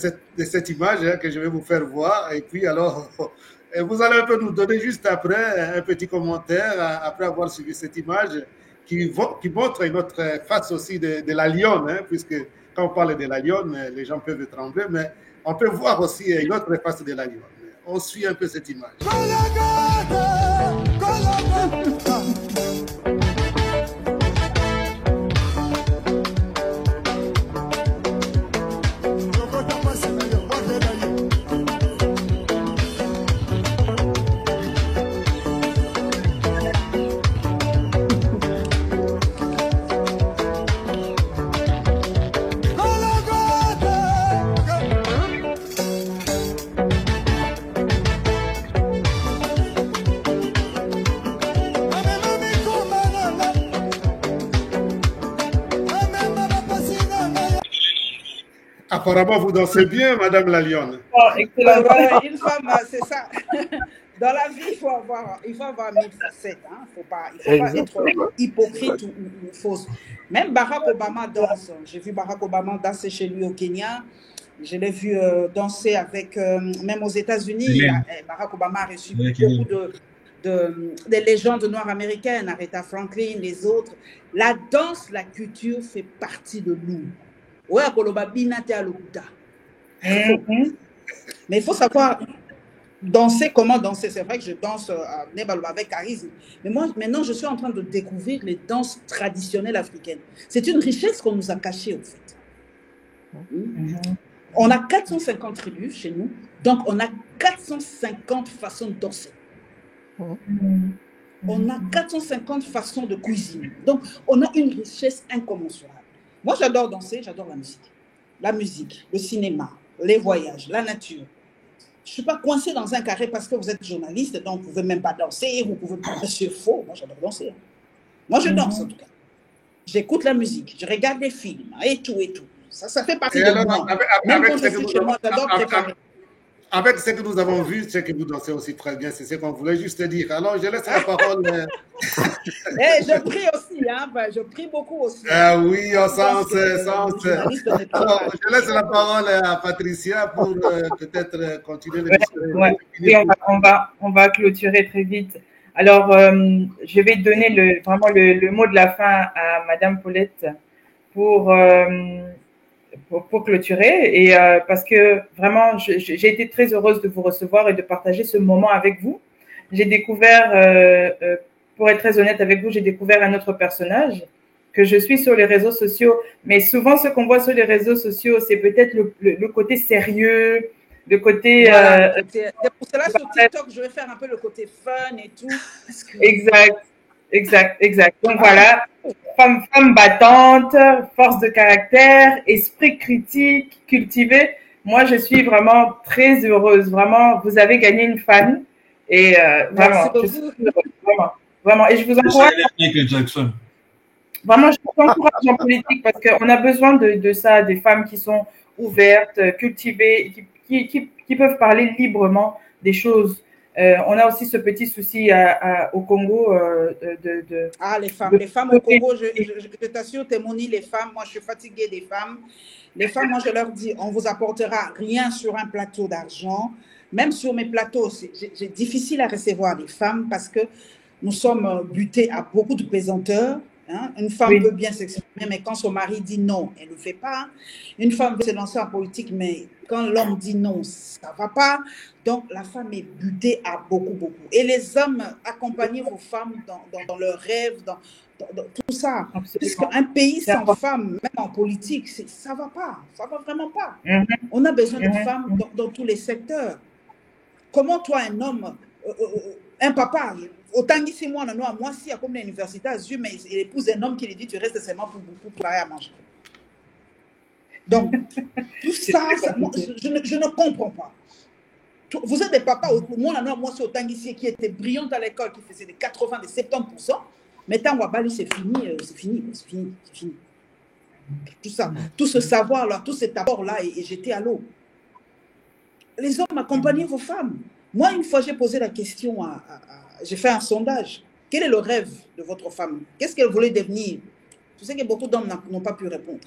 cette image que je vais vous faire voir. Et puis alors, vous allez un peu nous donner juste après un petit commentaire, après avoir suivi cette image qui montre une autre face aussi de la lionne, hein, puisque quand on parle de la lionne, les gens peuvent trembler, mais on peut voir aussi une autre face de la lionne. On suit un peu cette image. Apparemment, vous dansez bien, Madame la Lionne. Oh, excellent. Une femme, c'est ça. Dans la vie, il faut avoir 1000 facettes. Hein. Il ne faut pas être hypocrite ou fausse. Même Barack Obama danse. J'ai vu Barack Obama danser chez lui au Kenya. Je l'ai vu danser avec, même aux États-Unis. Barack Obama a reçu beaucoup de légendes noires américaines, Aretha Franklin, les autres. La danse, la culture fait partie de nous. Ouais, mais il faut savoir danser, comment danser. C'est vrai que je danse avec charisme. Mais moi, maintenant, je suis en train de découvrir les danses traditionnelles africaines. C'est une richesse qu'on nous a cachée, en fait. On a 450 tribus chez nous, donc on a 450 façons de danser. On a 450 façons de cuisiner. Donc, on a une richesse incommensurable. Moi, j'adore danser, j'adore la musique. La musique, le cinéma, les voyages, la nature. Je ne suis pas coincée dans un carré parce que vous êtes journaliste, donc vous ne pouvez même pas danser, vous pouvez pas... C'est faux, moi j'adore danser. Moi, je danse en tout cas. J'écoute la musique, je regarde des films, et tout, et tout. Ça fait partie de moi. Même quand je suis chez moi, j'adore préparer. Avec ce que nous avons vu, c'est que vous dansez aussi très bien, c'est ce qu'on voulait juste dire. Alors, je laisse la parole. Je prie aussi, hein? Je prie beaucoup aussi. Ah oui, au sens. Alors, je laisse la parole à Patricia pour peut-être continuer l'émission. Oui, on va clôturer très vite. Alors, je vais donner vraiment le mot de la fin à Madame Paulette pour clôturer et parce que vraiment j'ai été très heureuse de vous recevoir et de partager ce moment avec vous. J'ai découvert, pour être très honnête avec vous, j'ai découvert un autre personnage que je suis sur les réseaux sociaux, mais souvent ce qu'on voit sur les réseaux sociaux, c'est peut-être le côté sérieux, le côté... Voilà, c'est pour cela sur TikTok, je vais faire un peu le côté fun et tout. Parce que... Exact. Donc voilà, femme battante, force de caractère, esprit critique, cultivé. Moi, je suis vraiment très heureuse. Vraiment, vous avez gagné une fan. Et vraiment, je suis heureuse, vraiment. Et je vous encourage. Vraiment, je vous encourage en politique parce qu'on a besoin de ça, des femmes qui sont ouvertes, cultivées, qui peuvent parler librement des choses. On a aussi ce petit souci au Congo Ah, les femmes au Congo, je t'assure, Témonie, les femmes, moi je suis fatiguée des femmes. Les femmes, moi je leur dis, on vous apportera rien sur un plateau d'argent. Même sur mes plateaux, c'est difficile à recevoir des femmes parce que nous sommes butés à beaucoup de pesanteurs. Hein? Une femme peut bien s'exprimer, mais quand son mari dit non, elle ne le fait pas. Une femme veut se lancer en politique, mais quand l'homme dit non, ça ne va pas. Donc, la femme est butée à beaucoup. Et les hommes, accompagnez vos femmes dans leurs rêves, dans tout ça. Puisqu'un pays sans femmes, même en politique, ça ne va pas. Ça ne va vraiment pas. On a besoin de femmes dans tous les secteurs. Comment toi, un homme, un papa, autant ici, moi, si, à comme l'université, mais il épouse un homme qui lui dit tu restes seulement pour aller à manger. Donc, tout ça, je ne comprends pas. Vous êtes des papas, moi, c'est autant ici qui était brillante à l'école, qui faisait des 80, des 70%, mais tant qu'on va c'est fini. Tout ça, tout ce savoir-là, tout cet apport-là est jeté à l'eau. Les hommes, accompagnez vos femmes. Moi, une fois, j'ai posé la question à j'ai fait un sondage. Quel est le rêve de votre femme? Qu'est-ce qu'elle voulait devenir? Tu sais que beaucoup d'hommes n'ont pas pu répondre.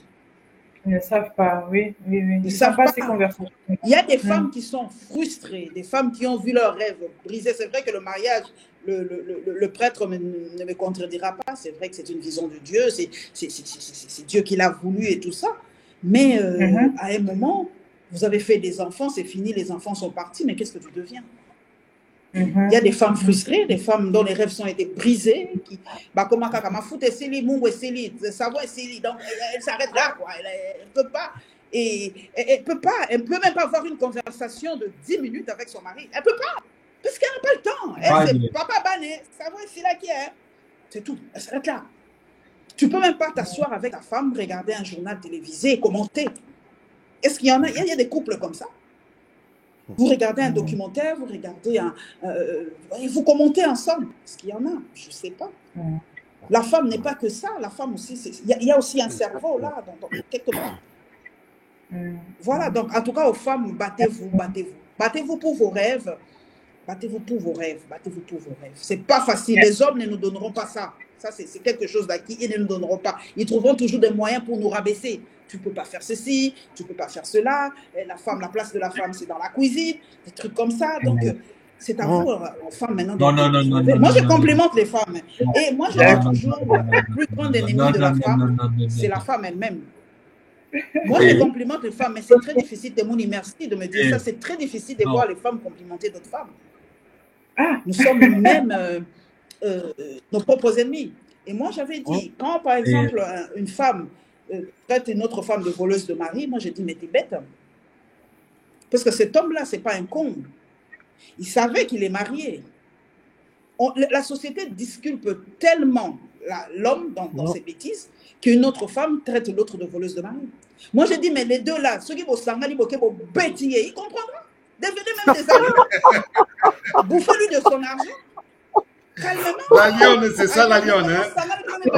Ils ne savent pas, oui. Ils ne savent pas. Ces conversations. Il y a des femmes qui sont frustrées, des femmes qui ont vu leurs rêves brisés. C'est vrai que le mariage, le prêtre ne me contredira pas. C'est vrai que c'est une vision de Dieu, c'est Dieu qui l'a voulu et tout ça. Mais à un moment, vous avez fait des enfants, c'est fini, les enfants sont partis, mais qu'est-ce que tu deviens? Il y a des femmes frustrées, des femmes dont les rêves ont été brisés, qui, comment donc elle s'arrête là, quoi. Elle ne peut pas, et elle peut même pas avoir une conversation de 10 minutes avec son mari. Elle ne peut pas, parce qu'elle n'a pas le temps. Elle, c'est papa bané, ça va ici là qui est. C'est tout, elle s'arrête là. Tu ne peux même pas t'asseoir avec ta femme, regarder un journal télévisé et commenter. Est-ce qu'il y en a? Il y a des couples comme ça. Vous regardez un documentaire, vous regardez vous commentez ensemble. Est-ce qu'il y en a? Je ne sais pas. La femme n'est pas que ça. La femme aussi, il y a aussi un cerveau là, quelque part. Voilà, donc en tout cas aux femmes, battez-vous. Battez-vous pour vos rêves. Battez-vous pour vos rêves. Battez-vous pour vos rêves. C'est pas facile. Les hommes ne nous donneront pas ça. Ça, c'est quelque chose d'acquis. Ils ne nous donneront pas. Ils trouveront toujours des moyens pour nous rabaisser. Tu ne peux pas faire ceci, tu ne peux pas faire cela. La place de la femme, c'est dans la cuisine. Des trucs comme ça. Donc, c'est à vous, aux femmes, maintenant. Non. Moi, je complimente les femmes. Et moi, je dis toujours, le plus grand ennemi de la femme, c'est la femme elle-même. Moi, je complimente les femmes, mais c'est très difficile. Témoigner, merci de me dire ça. C'est très difficile de voir les femmes complimenter d'autres femmes. Nous sommes nous-mêmes nos propres ennemis. Et moi, j'avais dit, quand par exemple, une femme traite une autre femme de voleuse de mari, moi, j'ai dit, mais t'es bête. Parce que cet homme-là, c'est pas un con. Il savait qu'il est marié. La société disculpe tellement l'homme dans ses bêtises qu'une autre femme traite l'autre de voleuse de mari. Moi, j'ai dit, mais les deux là, ceux qui vont s'engager, ils comprendront. Devenez même des amis. Bouffez-lui de son argent. Calmement. La lionne, c'est ça la lionne. Et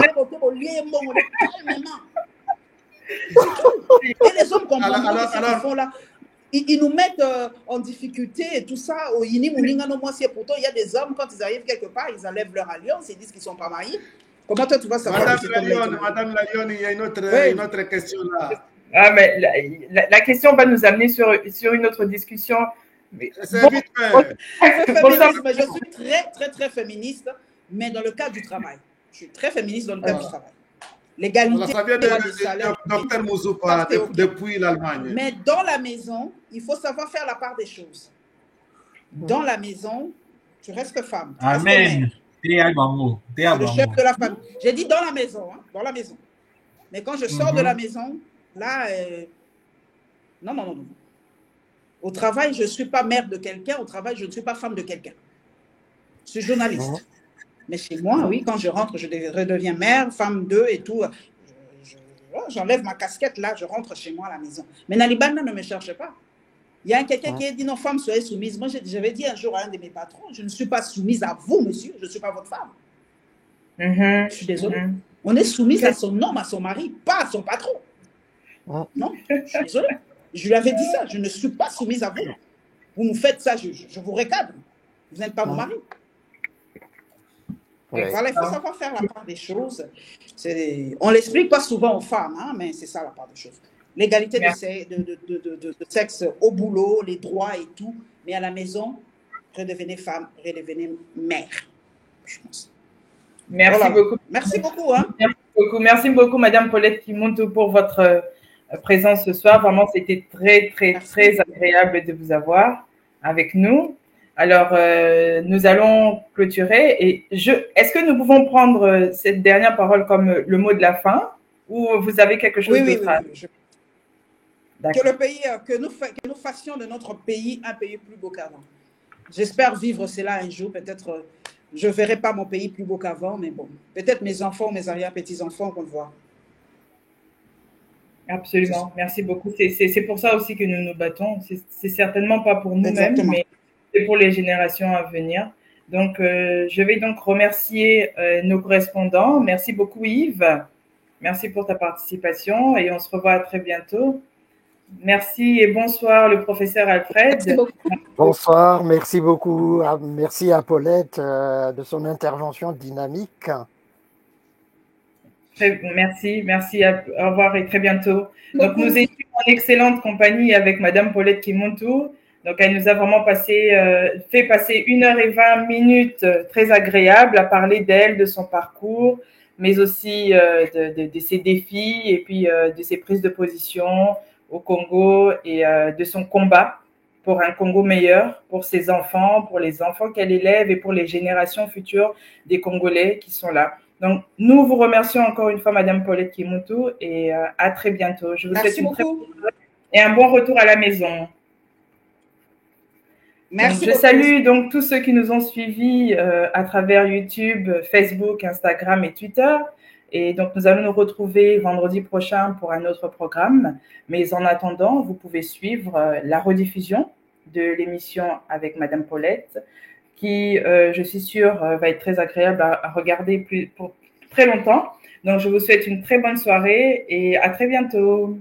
les hommes comprennent ce qu'ils font là. Ils nous mettent en difficulté et tout ça. Pourtant, il y a des hommes, quand ils arrivent quelque part, ils enlèvent leur alliance, ils disent qu'ils ne sont pas mariés. Comment toi, tu vas savoir? Madame la lionne, il y a une autre question là. Ah, mais la question va nous amener sur une autre discussion. C'est vite fait. Je suis très, très, très féministe, mais dans le cadre du travail. Je suis très féministe dans le cadre du travail. L'égalité du salaire. Docteur Mouzoupa, depuis l'Allemagne. Mais dans la maison, il faut savoir faire la part des choses. Dans la maison, tu restes femme. Amen. Le chef de la famille. J'ai dit dans la maison, hein, dans la maison. Mais quand je sors de la maison, là, non. Au travail, je ne suis pas mère de quelqu'un. Au travail, je ne suis pas femme de quelqu'un. Je suis journaliste. Mais chez moi, oui, quand je rentre, je redeviens mère, femme d'eux et tout. J'enlève ma casquette, là, je rentre chez moi à la maison. Mais Nalibana ne me cherche pas. Il y a quelqu'un qui a dit, non, femme, soyez soumise. Moi, j'avais dit un jour à un de mes patrons, je ne suis pas soumise à vous, monsieur, je ne suis pas votre femme. Je suis désolée. On est soumise à son homme, à son mari, pas à son patron. Non, je suis désolée. Je lui avais dit ça, je ne suis pas soumise à vous. Vous me faites ça, je vous recadre. Vous n'êtes pas mon mari. Voilà, il faut savoir faire la part des choses. On ne l'explique pas souvent aux femmes, hein, mais c'est ça la part des choses. L'égalité de sexe au boulot, les droits et tout, mais à la maison, redevenez femme, redevenez mère, je pense. Merci beaucoup. Merci beaucoup. Hein. Merci beaucoup, Madame Paulette Kimuntu, pour votre présence ce soir. Vraiment, c'était très, très, très agréable de vous avoir avec nous. Alors, nous allons clôturer. Et est-ce que nous pouvons prendre cette dernière parole comme le mot de la fin, ou vous avez quelque chose d'autre à dire? Que nous fassions de notre pays un pays plus beau qu'avant. J'espère vivre cela un jour. Peut-être je ne verrai pas mon pays plus beau qu'avant, mais bon, peut-être mes enfants, mes arrière-petits-enfants vont le voir. Absolument. Merci beaucoup. C'est pour ça aussi que nous nous battons. C'est certainement pas pour nous-mêmes, mais c'est pour les générations à venir. Donc, je vais donc remercier nos correspondants. Merci beaucoup, Yves. Merci pour ta participation et on se revoit très bientôt. Merci et bonsoir, le professeur Alfred. Merci beaucoup. Bonsoir, merci beaucoup. Merci à Paulette de son intervention dynamique. Merci, au revoir et très bientôt. Donc, nous étions en excellente compagnie avec Madame Paulette Kimuntu. Donc, elle nous a vraiment fait passer 1h20 très agréable à parler d'elle, de son parcours, mais aussi de ses défis et puis de ses prises de position au Congo et de son combat pour un Congo meilleur, pour ses enfants, pour les enfants qu'elle élève et pour les générations futures des Congolais qui sont là. Donc, nous vous remercions encore une fois, Madame Paulette Kimuntu, et à très bientôt. Je vous souhaite une très bonne soirée et un bon retour à la maison. Merci. Donc, je salue donc tous ceux qui nous ont suivis à travers YouTube, Facebook, Instagram et Twitter. Et donc, nous allons nous retrouver vendredi prochain pour un autre programme. Mais en attendant, vous pouvez suivre la rediffusion de l'émission avec Madame Paulette, qui, je suis sûre, va être très agréable à regarder pour très longtemps. Donc, je vous souhaite une très bonne soirée et à très bientôt.